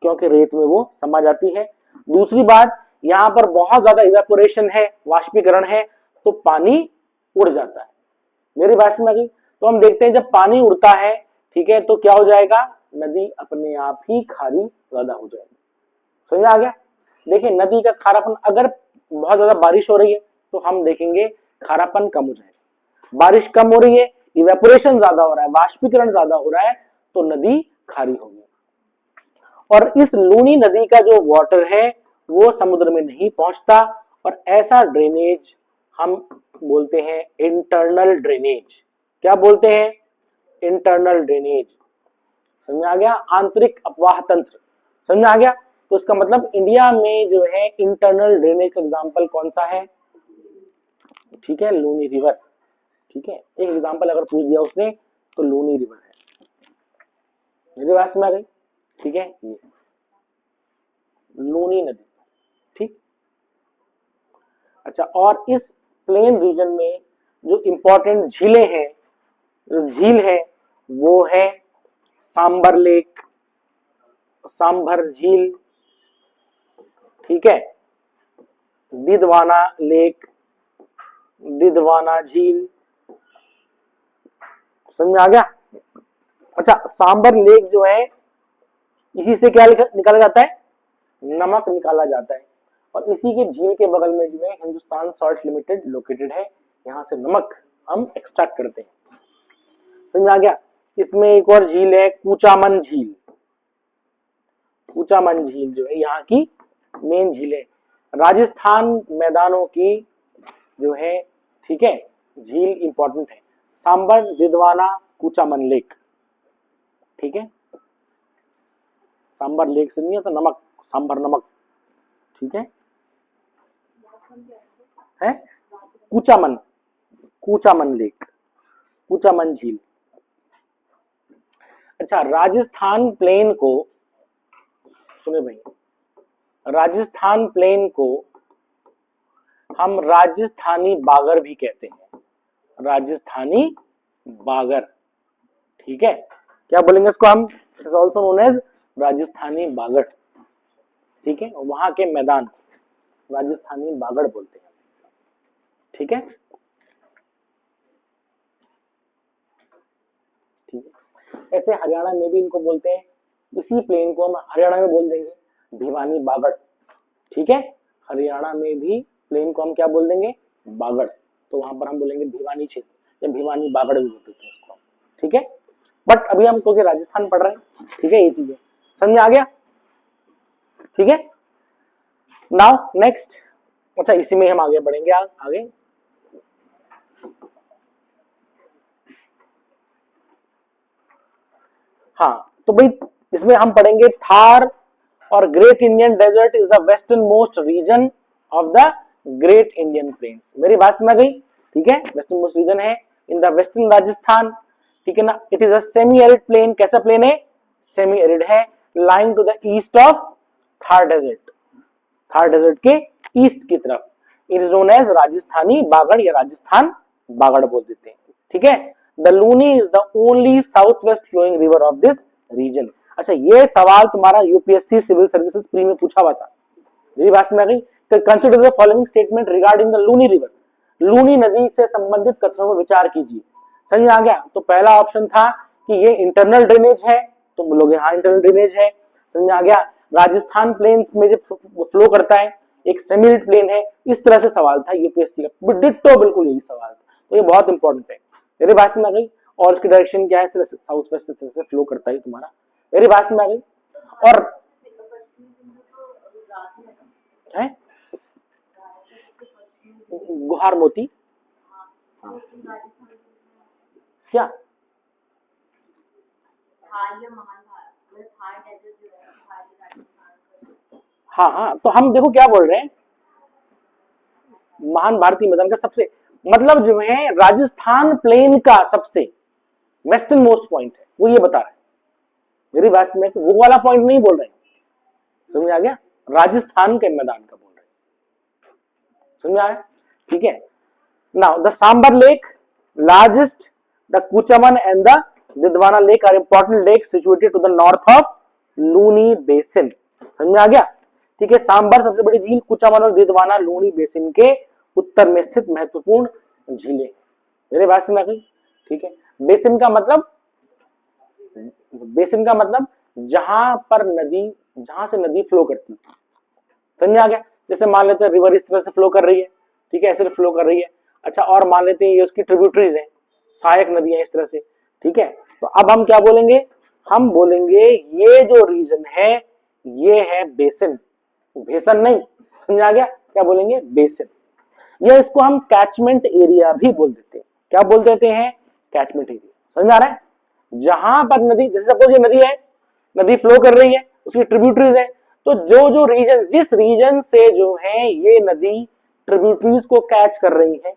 क्योंकि रेत में वो समा जाती है। दूसरी बात, यहाँ पर बहुत ज्यादा इवेपोरेशन है, वाष्पीकरण है, तो पानी उड़ जाता है, मेरी बात समझ आ गई। तो हम देखते हैं जब पानी उड़ता है, ठीक है, तो क्या हो जाएगा, नदी अपने आप ही खारी ज्यादा हो जाएगी। समझ में आ गया। देखिए नदी का खारापन, अगर बहुत ज्यादा बारिश हो रही है तो हम देखेंगे खारापन कम हो जाएगा, बारिश कम हो रही है, इवेपोरेशन ज्यादा हो रहा है, वाष्पीकरण ज्यादा हो रहा है, तो नदी खारी होगी। और इस लूनी नदी का जो वाटर है वो समुद्र में नहीं पहुंचता, और ऐसा ड्रेनेज हम बोलते हैं इंटरनल ड्रेनेज। क्या बोलते हैं, इंटरनल ड्रेनेज। समझ आ गया, आंतरिक अपवाह तंत्र। समझ में आ गया। तो इसका मतलब इंडिया में जो है इंटरनल ड्रेनेज का एग्जांपल कौन सा है, ठीक है, लूनी रिवर। ठीक है, एक एग्जांपल अगर पूछ दिया उसने तो लूनी रिवर है। मेरी बात समझ आ गई, ठीक है, ये लूनी नदी। ठीक, अच्छा, और इस प्लेन रीजन में जो इंपॉर्टेंट झीलें हैं, जो झील है वो है सांबर लेक, सांभर झील, ठीक है, दिदवाना लेक, दिदवाना झील। समझ में आ गया। अच्छा, सांबर लेक जो है इसी से क्या निकाला जाता है, नमक निकाला जाता है, और इसी के झील के बगल में जो है हिंदुस्तान सॉल्ट लिमिटेड लोकेटेड है, यहाँ से नमक हम एक्सट्रैक्ट करते हैं। समझ में आ गया। इसमें एक और झील है कूचामन झील, कूचामन झील जो है यहाँ की मेन झील है, राजस्थान मैदानों की जो है, ठीक है, झील इंपॉर्टेंट है, सांबर, दिदवाना, कूचामन लेक। ठीक है, सांबर लेक से नहीं है तो नमक, सांबर नमक, ठीक है कूचामन, कूचामन लेक, कूचामन झील। अच्छा, राजस्थान प्लेन को, सुने भाई, राजस्थान प्लेन को हम राजस्थानी बागर भी कहते हैं, राजस्थानी बागर। ठीक है, क्या बोलेंगे इसको हम, it is also known as Rajasthani Bagar. ठीक है, वहां के मैदान राजस्थानी बागड़ बोलते हैं। ठीक है, ठीक है, ऐसे हरियाणा में भी इनको बोलते हैं, इसी प्लेन को हम हरियाणा में बोल देंगे भिवानी बागड़। ठीक है, हरियाणा में भी प्लेन को हम क्या बोल देंगे, बागड़, तो वहां पर हम बोलेंगे भिवानी क्षेत्र या भिवानी बागड़ भी बोलते हैं इसको। ठीक है, बट अभी हम क्योंकि राजस्थान पढ़ रहे हैं, ठीक है, ये चीजें समझ में आ गया। ठीक है, नाउ नेक्स्ट, अच्छा इसी में हम आगे बढ़ेंगे, आगे हाँ, तो भाई इसमें हम पढ़ेंगे थार और great Indian desert is the western most region of the great Indian plains. मेरी बात समझ गई, ठीक है, वेस्टर्न मोस्ट रीजन है इन द वेस्टर्न राजस्थान, ठीक है ना। It is a semi arid plain, कैसा प्लेन है, सेमी एरिड है, lying to the east of Thar desert, Thar desert के ईस्ट की तरफ। It is known as Rajasthani Bagar या राजस्थान बागड़ बोल देते हैं। ठीक है, the Luni is the only south west flowing river of this region. अच्छा, ये सवाल तुम्हारा यूपीएससी सिविल सर्विसेज प्री में पूछा हुआ था, मेरी बात समझ गई। Consider the following statement regarding the Luni river, Luni नदी से संबंधित कथनों पर विचार कीजिए। समझ में आ गया। तो पहला ऑप्शन था कि ये इंटरनल ड्रेनेज है, तो बोलोगे हाँ इंटरनल ड्रेनेज है। समझ में आ गया। राजस्थान प्लेन्स में जो फ्लो करता है एक सेमी एरिड प्लेन है, इस तरह से सवाल था यूपीएससी का, डिट्टो बिल्कुल यही सवाल था, तो ये बहुत इंपॉर्टेंट है। मेरी बात समझ आ गई। और इसकी डायरेक्शन क्या है, साउथ वेस्ट से फ्लो करता है तुम्हारा। मेरी बात समझ आ गई। और है गुहार मोती, क्या हाँ हाँ, तो हम देखो क्या बोल रहे हैं, महान भारतीय मैदान का सबसे, मतलब जो है राजस्थान प्लेन का सबसे वेस्टर्न मोस्ट पॉइंट है, वो ये बता रहे हैं। मेरी बात में वो वाला पॉइंट नहीं बोल रहे हैं, समझ आ गया, राजस्थान के मैदान का बोल रहे हैं, समझ आया। ठीक है, now the Sambhar lake, largest, the Kuchaman and the Didwana lake are important lake situated to the north of Luni basin. समझ में आ गया। ठीक है, सांबर सबसे बड़ी झील, कुचामन और दिदवाना लूनी बेसिन के उत्तर में स्थित महत्वपूर्ण झीलें। मेरे बात समझ आ गई। ठीक है, बेसिन का मतलब बेसिन का मतलब जहां पर नदी, जहां से नदी फ्लो करती है, समझ में आ गया। जैसे मान लेते हैं रिवर इस तरह से फ्लो कर रही है, ठीक है, ऐसे फ्लो कर रही है। अच्छा, और मान लेते हैं ये उसकी ट्रिब्यूटरीज है, सहायक नदियां इस तरह से, ठीक है। तो अब हम क्या बोलेंगे, हम बोलेंगे ये जो रीजन है ये है बेसिन, बेसन नहीं, समझ आ गया, क्या बोलेंगे, बेसिन। या इसको हम कैचमेंट एरिया भी बोल देते हैं। क्या बोल देते हैं, कैचमेंट एरिया। समझ में आ रहा है, जहां पर नदी, जैसे सपोज ये नदी है, नदी फ्लो कर रही है, उसकी ट्रिब्यूटरीज है, तो जो जो रीजन, जिस रीजन से जो है ये नदी ट्रिब्यूटरीज को कैच कर रही है,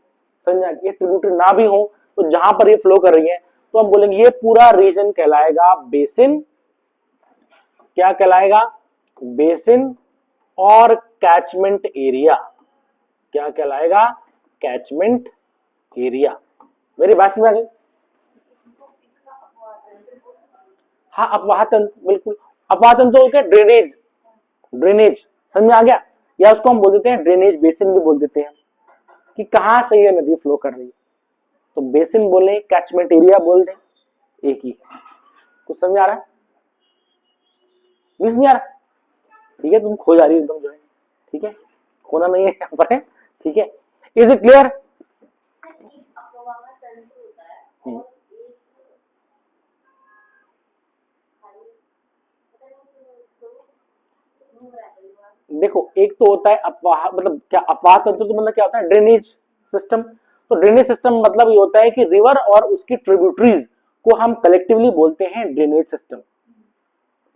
समझ, ये ट्रिब्यूटरी ना भी हो तो जहां पर ये फ्लो कर रही है, तो हम बोलेंगे ये पूरा रीजन कहलाएगा बेसिन। क्या कहलाएगा, बेसिन। और कैचमेंट एरिया क्या कहलाएगा, कैचमेंट एरिया। मेरी बात समझ आ गई। हाँ, अपवाह तंत्र, बिल्कुल। अपवाह तंत्र क्या, ड्रेनेज, ड्रेनेज, समझ में आ गया। या उसको हम बोल देते हैं ड्रेनेज बेसिन भी बोल देते हैं, कि कहां से ये नदी फ्लो कर रही है। तो बेसिन बोले, कैचमेंट एरिया बोल दे, एक ही है। कुछ समझ आ रहा है, नहीं समझ आ रहा, ठीक है, तुम खो जा रही हो एकदम जो है, ठीक है, खोना नहीं है यहाँ पर है, ठीक है। Is it clear. देखो, एक तो होता है अपवाह, मतलब क्या अपवाह तंत्र, तो मतलब क्या होता है, ड्रेनेज सिस्टम। तो ड्रेनेज सिस्टम मतलब ये होता है कि रिवर और उसकी ट्रिब्यूटरीज को हम कलेक्टिवली बोलते हैं ड्रेनेज सिस्टम।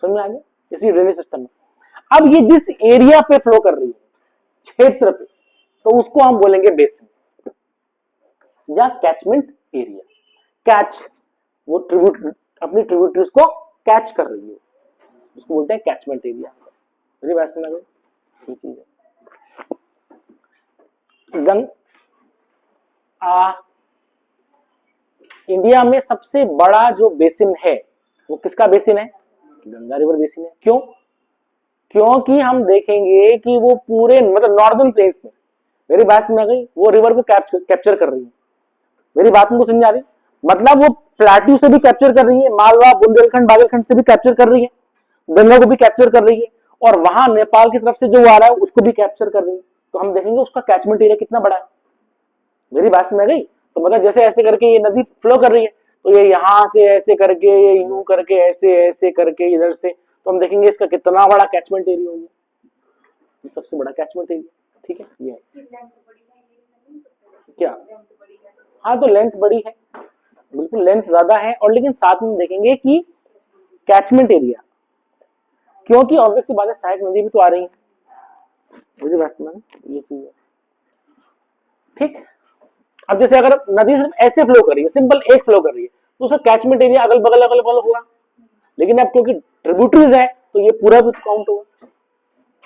समझ में आ गया, इसी ड्रेनेज सिस्टम में। अब ये जिस एरिया पे फ्लो कर रही है, क्षेत्र पे, तो उसको हम बोलेंगे बेसिन या कैचमेंट एरिया। कैच, वो ट्रिब्यूट, अपनी ट्रिब्यूटरीज को कैच कर रही है, उसको बोलते हैं कैचमेंट एरिया। मेरी बात समझ में, ये चीज है। इंडिया में सबसे बड़ा जो बेसिन है वो किसका बेसिन है, गंगा रिवर बेसिन है। क्यों, क्योंकि हम देखेंगे कि वो पूरे मतलब नॉर्दर्न प्लेन्स में, मेरी बात समझ आ गई, वो रिवर को कैप्चर कर रही है। मेरी बात को समझ आ रही, मतलब वो प्लाटू से भी कैप्चर कर रही है, मालवा, बुंदेलखंड, बागेलखंड से भी कैप्चर कर रही है, गंगा को भी कैप्चर कर रही है, और वहां नेपाल की तरफ से जो आ रहा है उसको भी कैप्चर कर रही है। तो हम देखेंगे उसका कैचमेंट एरिया कितना बड़ा है। मेरी बात समझ गई। तो मतलब जैसे ऐसे करके ये नदी फ्लो कर रही है, तो ये यहां से ऐसे करके, ये यूं करके, ऐसे ऐसे करके इधर से, तो हम देखेंगे इसका कितना बड़ा कैचमेंट एरिया होगा, सबसे बड़ा कैचमेंट एरिया, ठीक है। ये क्या, हाँ, तो लेंथ बड़ी है, बिल्कुल लेंथ ज्यादा है, और लेकिन साथ में देखेंगे कि कैचमेंट एरिया, क्योंकि ऑब्वियसली बात है सहायक नदी भी तो आ रही है, मुझे बात समझ, ये चीज है, ठीक। अब जैसे अगर नदी सिर्फ ऐसे फ्लो कर रही है, सिंपल एक फ्लो कर रही है, तो उसका कैचमेंट एरिया अगल बगल होगा, लेकिन अब क्योंकि ट्रिब्यूटरीज है तो ये पूरा भी काउंट होगा,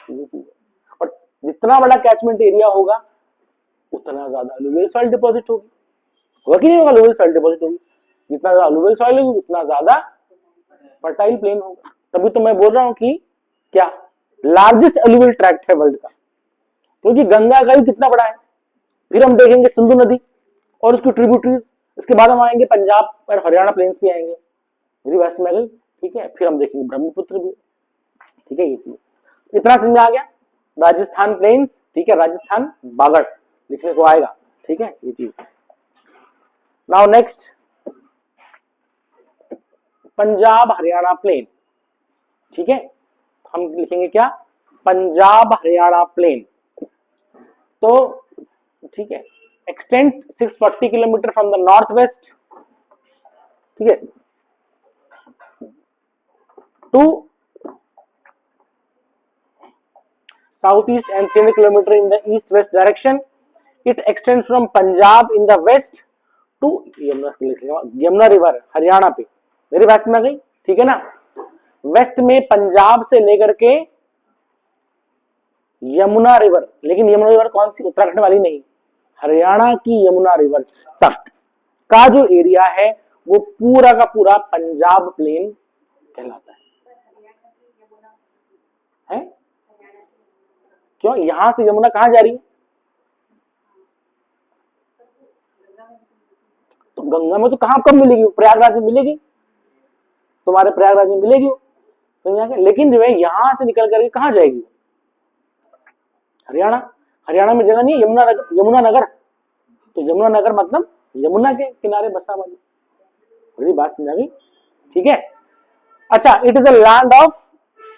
ये चीज है। और जितना बड़ा कैचमेंट एरिया होगा उतना ज्यादा अलुवियल सॉइल डिपॉजिट होगी, होगा कि नहीं होगा, अलुवियल सॉइल डिपॉजिट होगी, जितना ज्यादा अलुवियल सॉइल होगी उतना ज्यादा फर्टाइल प्लेन होगा। तभी तो मैं बोल रहा हूं कि क्या लार्जेस्ट अलुवियल ट्रैक्ट है वर्ल्ड का, क्योंकि गंगा का भी कितना बड़ा है। फिर हम देखेंगे सिंधु नदी और उसकी ट्रिब्यूटरीज, इसके बाद हम आएंगे पंजाब और हरियाणा प्लेन्स भी आएंगे, मेरी बात समझ गई, ठीक है। फिर हम देखेंगे ब्रह्मपुत्र भी, ठीक है। ये चीज इतना समझ में आ गया, राजस्थान प्लेन्स, ठीक है, राजस्थान बागड़ लिखने को आएगा, ठीक है, ये चीज। Now next, Punjab Haryana plain, ठीक है, हम लिखेंगे क्या, पंजाब हरियाणा प्लेन। तो ठीक है, extend 640 kilometre from the north west, ठीक है, to south east and 300 kilometre in the east west direction. It extends from Punjab in the west to Yamuna river Haryana पे। मेरी बात समझ गई, ठीक है ना। वेस्ट में पंजाब से लेकर के यमुना रिवर, लेकिन यमुना रिवर कौन सी, उत्तराखंड वाली नहीं, हरियाणा की यमुना रिवर तक का जो एरिया है वो पूरा का पूरा पंजाब प्लेन कहलाता है? क्यों, यहां से यमुना कहां जा रही है, तो गंगा में तो कहां कब मिलेगी, प्रयागराज में मिलेगी, तुम्हारे प्रयागराज में मिलेगी, समझ आ गया। लेकिन जो है यहां से निकल करके कहां जाएगी, हरियाणा। हरियाणा में जगह नहीं है, यमुना नगर, तो यमुना नगर मतलब यमुना के किनारे बसा हुआ। मेरी बात समझ आ गई, ठीक है। अच्छा, it is a land of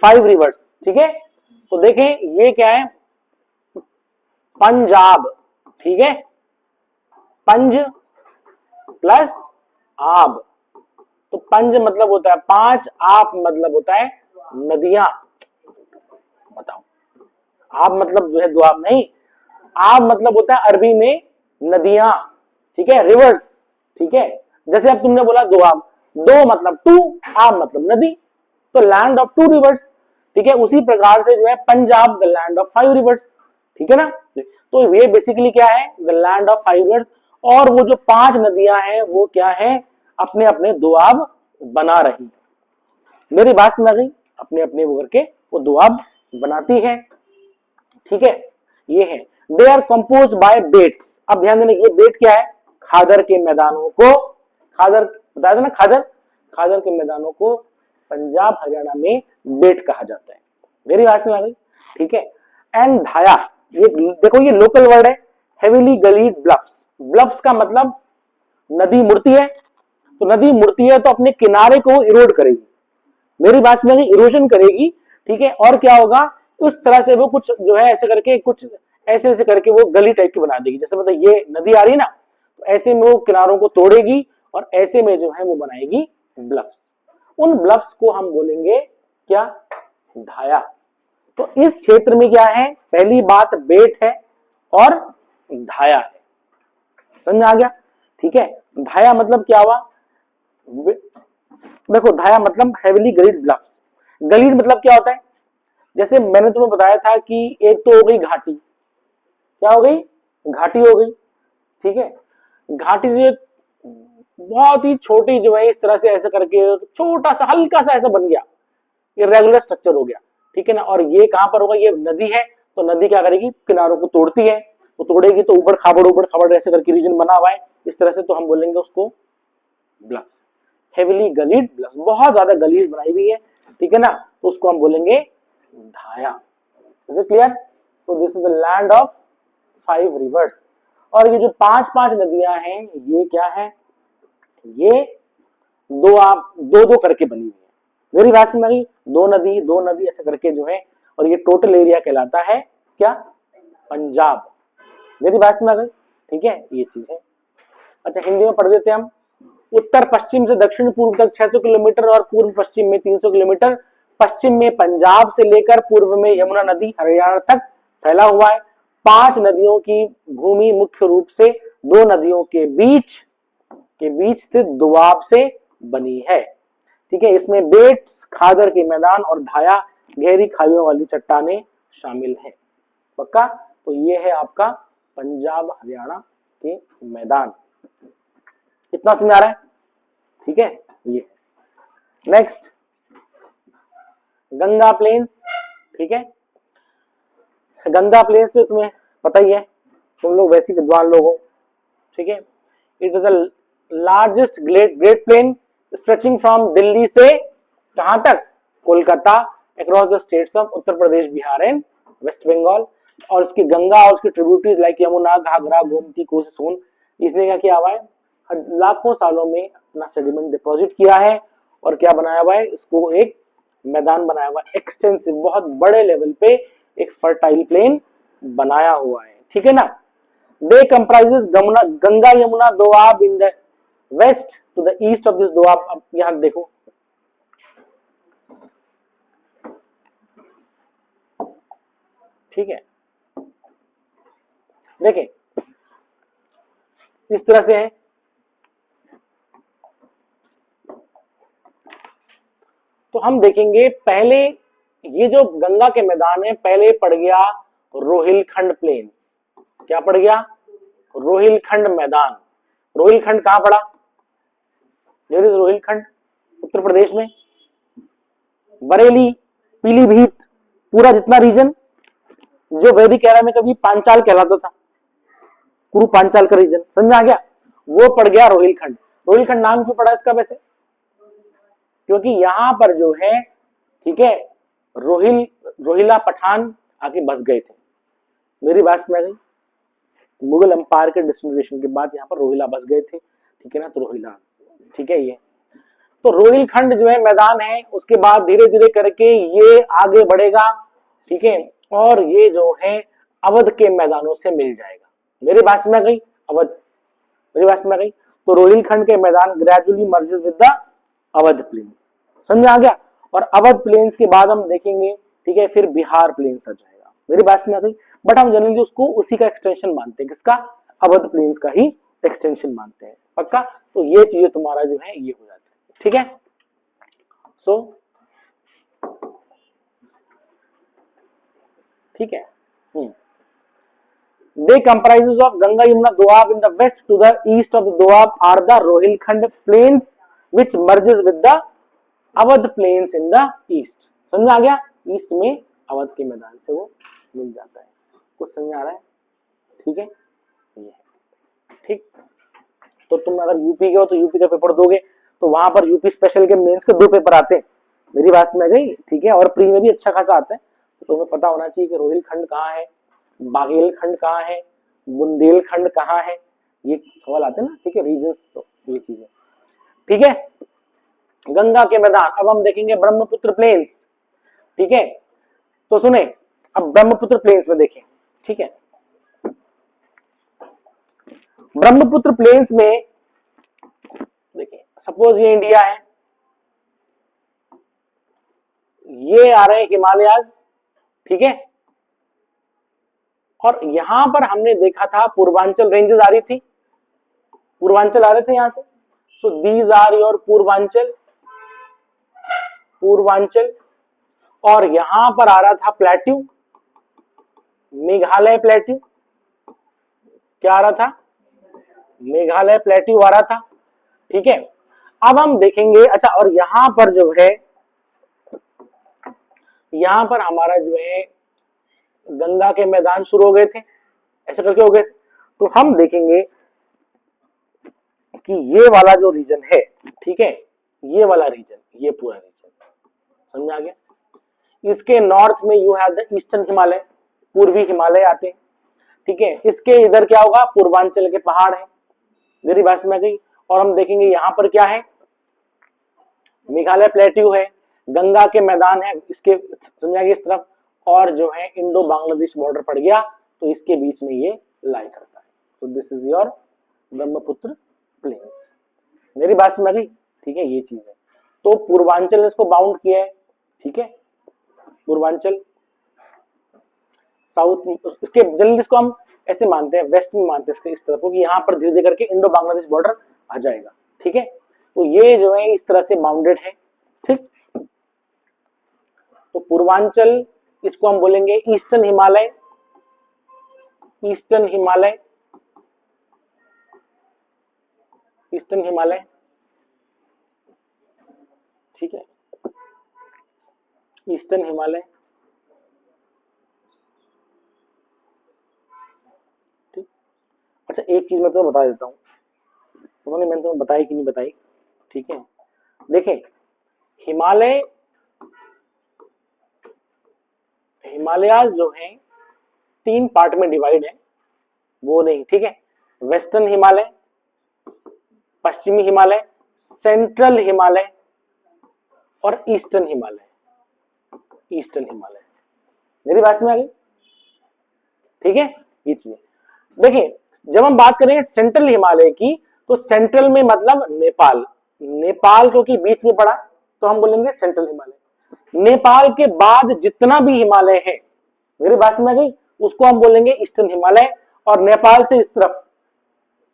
5 reverse, ठीक है। तो देखें ये क्या है, पंजाब, ठीक है, पंज प्लस आब, तो पंज मतलब होता है 5, आप मतलब होता है नदियां। बताओ, आप मतलब जो है दुआब नहीं, आप मतलब होता है अरबी में नदियां, ठीक है, रिवर्स, ठीक है। जैसे अब तुमने बोला दुआब, दो मतलब 2, आप मतलब नदी, तो लैंड ऑफ 2 रिवर्स, ठीक है। उसी प्रकार से जो है Punjab the land of 5 reverse, ठीक है ना। तो ये बेसिकली क्या है, द लैंड ऑफ 5 रिवर्स। और वो जो 5 नदियां हैं वो क्या है, अपने अपने दुआब बना रही। मेरी बात समझ आ गई, अपने अपने वो करके वो दुआब बनाती है, ठीक है। ये है, they are compose by bets. अब ध्यान देना, ये बेट क्या है, खादर के मैदानों को, खादर बताया था ना, खादर, खादर के मैदानों को पंजाब हरियाणा में बेट कहा जाता है। मेरी बात समझ आ गई, ठीक है। एंड धाया, ये देखो ये लोकल वर्ड है, हेवीली गलीड ब्लफ्स। ब्लफ्स का मतलब नदी मुड़ती है, तो नदी मुड़ती है तो अपने किनारे को इरोड करेगी। मेरी बात समझ, इरोजन करेगी, ठीक है। और क्या होगा, उस तरह से वो कुछ जो है ऐसे करके, कुछ ऐसे ऐसे करके वो गली टाइप की बना देगी। जैसे मतलब ये नदी आ रही ना, तो ऐसे में वो किनारों को तोड़ेगी और ऐसे में जो है वो बनाएगी ब्लफ्स। उन ब्लफ्स को हम बोलेंगे क्या, धाया। तो इस क्षेत्र में क्या है, पहली बात बेट है और धाया है, समझ आ गया, ठीक है। धाया मतलब क्या हुआ, देखो धाया मतलब हेवीली गलीड ब्लफ्स। गलीड मतलब क्या होता है, जैसे मैंने तुम्हें बताया था कि एक तो हो गई घाटी, क्या हो गई, घाटी हो गई, ठीक है। घाटी से बहुत ही छोटी जो है इस तरह से ऐसे करके छोटा सा हल्का सा ऐसा बन गया, ये रेगुलर स्ट्रक्चर हो गया, ठीक है ना। और ये कहां पर होगा, ये नदी है, तो नदी क्या करेगी, किनारों को तोड़ती है, वो तोड़ेगी तो ऊपर खाबड़ ऐसे करके रीजन बना हुआ है इस तरह से, तो हम बोलेंगे उसको ब्लफ, हेवीली गलीड ब्लफ, बहुत ज्यादा गलीज बनाई हुई है, ठीक है ना, तो उसको हम बोलेंगे धाया। Is it clear. तो this is the land of 5 rivers. और ये जो 5 नदियां हैं ये क्या है, ये दो दो करके बनी हुई है। मेरी बात समझ आई, दो नदी ऐसे करके जो है, और ये टोटल एरिया कहलाता है क्या, पंजाब। मेरी बात समझ गई, ठीक है, ये चीज है। अच्छा, हिंदी में पढ़ देते हैं हम। उत्तर पश्चिम से दक्षिण पूर्व तक 600 किलोमीटर और पूर्व पश्चिम में 300 किलोमीटर, पश्चिम में पंजाब से लेकर पूर्व में यमुना नदी हरियाणा तक फैला हुआ है। 5 नदियों की भूमि मुख्य रूप से 2 नदियों के बीच स्थित दुआब से बनी है, ठीक है। इसमें बेट्स, खादर के मैदान और धाया, गहरी खाइयों वाली चट्टानें शामिल हैं। पक्का। तो ये है आपका पंजाब हरियाणा के मैदान, इतना समझ आ रहा है, ठीक है। ये नेक्स्ट गंगा प्लेन्स, ठीक है। गंगा प्लेन्स तो तुम्हें पता ही है, तुम लोग वैसे विद्वान लोग हो, ठीक है। It is a largest great plain stretching from Delhi से कहां तक, Kolkata, across the states of Uttar Pradesh, Bihar and west Bengal. और उसकी गंगा और उसकी ट्रिब्यूटरीज लाइक यमुना, घाघरा, गोमती, कोसी, सोन, इसने क्या किया हुआ है, लाखों सालों में अपना सेडिमेंट डिपॉजिट किया है और क्या बनाया हुआ है, इसको एक मैदान बनाया हुआ है, एक्सटेंसिव, बहुत बड़े लेवल पे एक फर्टाइल प्लेन बनाया हुआ है, ठीक है ना। They comprises Ganga Yamuna doab in the west to the east of this doab. अब यहां देखो, ठीक है, देखें इस तरह से है, तो हम देखेंगे पहले ये जो गंगा के मैदान है, पहले पड़ गया रोहिलखंड प्लेन्स। क्या पड़ गया, रोहिलखंड मैदान। रोहिलखंड कहां पड़ा, रोहिलखंड उत्तर प्रदेश में, बरेली, पीलीभीत, पूरा जितना रीजन जो वैदिक एरा में कभी पांचाल कहलाता था, कुरु पांचाल का रीजन, समझ आ गया, वो पड़ गया रोहिलखंड। रोहिलखंड नाम क्यों पड़ा इसका वैसे, क्योंकि यहां पर जो है, ठीक है, रोहिला पठान आके बस गए थे। मेरी बात समझ गई? मुगल अंपायर के डिसइंटीग्रेशन के बाद यहाँ पर रोहिला बस गए थे, ठीक है ना, तो रोहिला, ठीक है। ये तो रोहिलखंड जो है मैदान है, उसके बाद धीरे धीरे करके ये आगे बढ़ेगा, ठीक है, और ये जो है अवध के मैदानों से मिल जाएगा। मेरी बात समझ गई? अवध, मेरी बात समझ गई? तो रोहिलखंड के मैदान gradually merges with the Awadh plains, समझ आ गया? और अवध प्लेन्स के बाद हम देखेंगे, ठीक है, फिर बिहार प्लेन्स आ जाएगा। मेरी बात समझ आ गई? बट हम जनरली उसको उसी का एक्सटेंशन मानते हैं, किसका? अवध प्लेन्स का ही एक्सटेंशन मानते हैं, पक्का? तो ये चीजें तुम्हारा जो है ये हो जाता है, ठीक है। सो ठीक है, they comprises of Ganga Yamuna Doab in the west, to the east of the Doab are the Rohilkhand plains which merges with the Awadh plains in the east। समझ आ गया? ईस्ट में अवध के मैदान से वो मिल जाता है। कुछ समझ आ रहा है? ठीक है, ये ठीक। तो तुम अगर यूपी के हो तो यूपी का पेपर दोगे तो वहां पर यूपी स्पेशल के मेंस के 2 पेपर आते हैं। मेरी बात समझ गई? ठीक है, और प्री में भी अच्छा खासा आता है। तो तुम्हें पता होना चाहिए कि रोहिलखंड कहाँ है, बाघेलखंड कहाँ है, बुंदेलखंड कहाँ है, ये सवाल आते हैं ना, ठीक है, रीजन्स। तो ये चीजें, ठीक है। गंगा के मैदान, अब हम देखेंगे ब्रह्मपुत्र प्लेन्स, ठीक है। तो सुने, अब ब्रह्मपुत्र प्लेन्स में देखें, ठीक है। ब्रह्मपुत्र प्लेन्स में देखिए, सपोज ये इंडिया है, ये आ रहे हैं हिमालयाज, ठीक है, और यहां पर हमने देखा था पूर्वांचल रेंजेस आ रही थी, पूर्वांचल आ रहे थे यहां से। So these are your Purvanchal, Purvanchal, और यहां पर आ रहा था प्लेट्यू, मेघालय प्लेट्यू, क्या आ रहा था? मेघालय प्लेट्यू आ रहा था, ठीक है। अब हम देखेंगे, अच्छा, और यहां पर जो है, यहां पर हमारा जो है गंगा के मैदान शुरू हो गए थे, ऐसे करके हो गए थे। तो हम देखेंगे कि ये वाला जो रीजन है, ठीक है, ये वाला रीजन, ये पूरा रीजन, समझ आ गया? इसके नॉर्थ में you have the eastern Himalaya, पूर्वी हिमालय आते हैं, ठीक है। इसके इधर क्या होगा? पूर्वांचल के पहाड़ है। मेरी बात समझ गई? और हम देखेंगे यहां पर क्या है? मेघालय प्लेट्यू है, गंगा के मैदान है इसके, समझा गया, इस तरफ, और जो है इंडो बांग्लादेश बॉर्डर पड़ गया, तो इसके बीच में ये लाई करता है। तो this is your Brahmaputra plains. मेरी बात समझ गई? ठीक है, ये चीज है। तो पूर्वांचल ने इसको बाउंड किया है, ठीक है, पूर्वांचल, साउथ, इसके जनरली इसको हम ऐसे मानते हैं, वेस्ट में मानते हैं इसके, इस तरफ को, कि यहाँ पर धीरे धीरे करके इंडो बांग्लादेश बॉर्डर आ जाएगा, ठीक है। तो ये जो है इस तरह से बाउंडेड है, ठीक। तो पूर्वांचल, इसको हम बोलेंगे eastern Himalaya, eastern Himalaya, eastern Himalaya, ठीक है, ईस्टर्न हिमालय, ठीक। अच्छा, एक चीज मैं तुम्हें बता देता हूं, मैंने तुम्हें बताई कि नहीं बताई, ठीक है। देखें, हिमालय, हिमालयाज जो है 3 पार्ट में डिवाइड है, वो नहीं, ठीक है। वेस्टर्न हिमालय, पश्चिमी हिमालय, सेंट्रल हिमालय और ईस्टर्न हिमालय, ईस्टर्न हिमालय। मेरी बात समझ आ गई? ठीक है, ये चीज देखिए, जब हम बात करें सेंट्रल हिमालय की, तो सेंट्रल में मतलब नेपाल, नेपाल क्योंकि बीच में पड़ा, तो हम बोलेंगे सेंट्रल हिमालय। नेपाल के बाद जितना भी हिमालय है, मेरी बात समझ आ गई, उसको हम बोलेंगे ईस्टर्न हिमालय। और नेपाल से इस तरफ,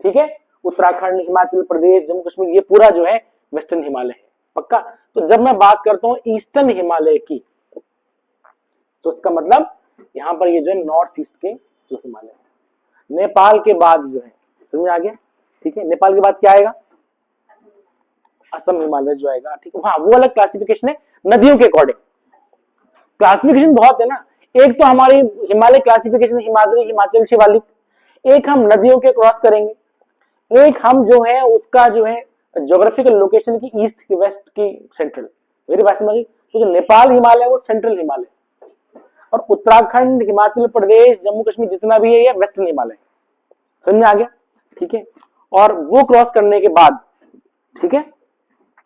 ठीक है, उत्तराखंड, हिमाचल प्रदेश, जम्मू कश्मीर, ये पूरा जो है वेस्टर्न हिमालय है, पक्का। तो जब मैं बात करता हूं ईस्टर्न हिमालय की, तो इसका मतलब यहां पर ये जो है नॉर्थ ईस्ट के जो हिमालय है। नेपाल के बाद जो है, समझ आ गया, ठीक है। नेपाल के बाद क्या आएगा? असम हिमालय जो आएगा, ठीक है। हाँ, वो अलग क्लासिफिकेशन है नदियों के अकॉर्डिंग, क्लासिफिकेशन बहुत है ना। एक तो हमारी हिमालय क्लासिफिकेशन हिमाद्री, हिमाचल, शिवालिक, एक हम नदियों के क्रॉस करेंगे, एक हम जो है उसका जो है ज्योग्राफिकल लोकेशन की ईस्ट की, वेस्ट की, सेंट्रल। मेरी बात समझ, तो जो नेपाल हिमालय है वो सेंट्रल हिमालय, और उत्तराखंड, हिमाचल प्रदेश, जम्मू कश्मीर जितना भी है ये वेस्टर्न हिमालय। समझ में आ गया? ठीक है। और वो क्रॉस करने के बाद, ठीक है,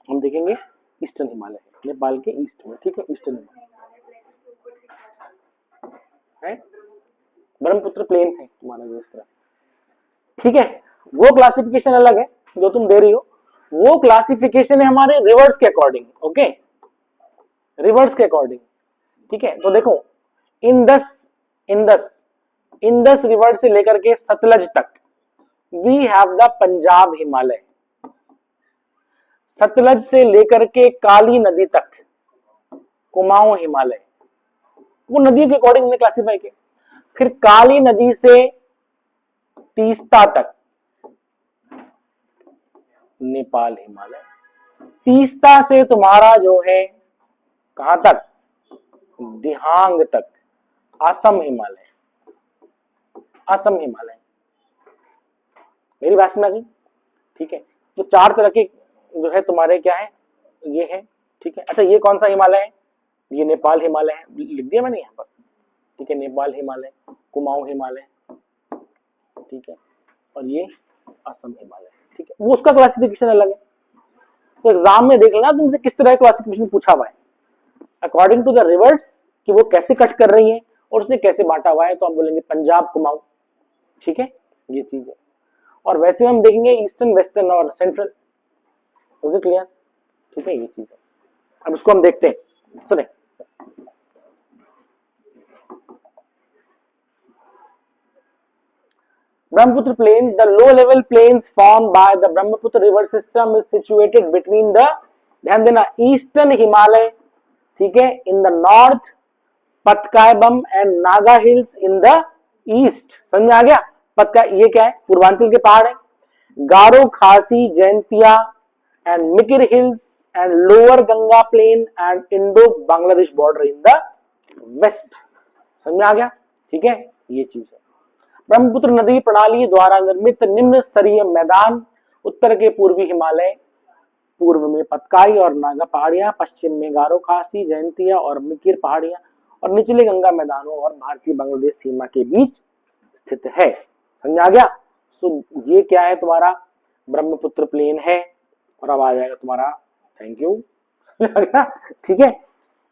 हम देखेंगे ईस्टर्न हिमालय, नेपाल के ईस्ट में, ठीक है, ईस्टर्न हिमालय है, ब्रह्मपुत्र प्लेन है तुम्हारा जो इस तरह, ठीक है। वो क्लासिफिकेशन अलग है जो तुम दे रही हो, वो क्लासिफिकेशन है हमारे रिवर्स के अकॉर्डिंग। ओके, रिवर्स के अकॉर्डिंग, ठीक है। तो देखो, इंदस रिवर से लेकर के सतलज तक we have the Punjab Himalaya. Sutlej से लेकर के काली नदी तक कुमाऊं हिमालय, वो नदियों के अकॉर्डिंग हमने क्लासिफाई किया। फिर काली नदी से तीस्ता तक नेपाल हिमालय, तीस्ता से तुम्हारा जो है कहां तक, दिहांग तक असम हिमालय, असम हिमालय। मेरी बात समझ गई? ठीक है। तो चार तरह के जो है तुम्हारे क्या है, ये है, ठीक है। अच्छा, ये कौन सा हिमालय है? ये नेपाल हिमालय है, लिख दिया मैंने यहाँ पर, ठीक है। नेपाल हिमालय, कुमाऊं हिमालय, ठीक है, और ये असम हिमालय, ठीक है। वो उसका क्लासिफिकेशन अलग है। तो एग्जाम में देख लेना तुमसे किस तरह क्लासिफिकेशन पूछा हुआ है, अकॉर्डिंग टू द रिवर्स, कि वो कैसे कट कर रही है और उसने कैसे बांटा हुआ है। तो हम बोलेंगे पंजाब कुमाऊं, ठीक है, ये चीज है। और वैसे हम देखेंगे ईस्टर्न, वेस्टर्न और सेंट्रल। क्लियर? ठीक है, ये चीज है। अब इसको हम देखते हैं, सुने। Brahmaputra plains, the low level plains formed by the Brahmaputra river system is situated between the, ध्यान देना, eastern Himalay, ठीक है, in the north, Patkai Bum and Naga hills in the east. समझ में आ गया? पतका, ये क्या है, पूर्वांचल के पहाड़ है। Garo, Khasi, Jaintia and Mikir hills and lower Ganga plain and Indo Bangladesh border in the west. समझ में आ गया? ठीक है, ये चीज है। ब्रह्मपुत्र नदी प्रणाली द्वारा निर्मित निम्न स्तरीय मैदान, उत्तर के पूर्वी हिमालय, पूर्व में पतकाई और नागा पहाड़ियां, पश्चिम में गारो, खासी, जैंतिया और मिकिर पहाड़ियां, और निचले गंगा मैदानों और भारतीय बांग्लादेश सीमा के बीच स्थित है। समझ आ गया? सो ये क्या है, तुम्हारा ब्रह्मपुत्र प्लेन है। और अब आ जाएगा तुम्हारा, थैंक यू, ठीक है,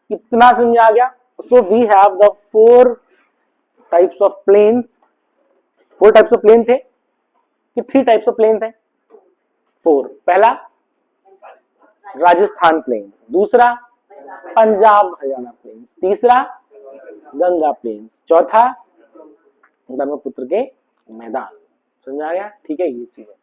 इतना समझ आ गया। So we have the 4 types of plains. 4 types of plain थे कि 3 टाइप्स ऑफ प्लेन्स हैं? 4। पहला राजस्थान प्लेन, दूसरा पंजाब हरियाणा प्लेन्स, तीसरा गंगा प्लेन्स, चौथा ब्रह्मपुत्र के मैदान। समझ आ गया? ठीक है, ये चीज है।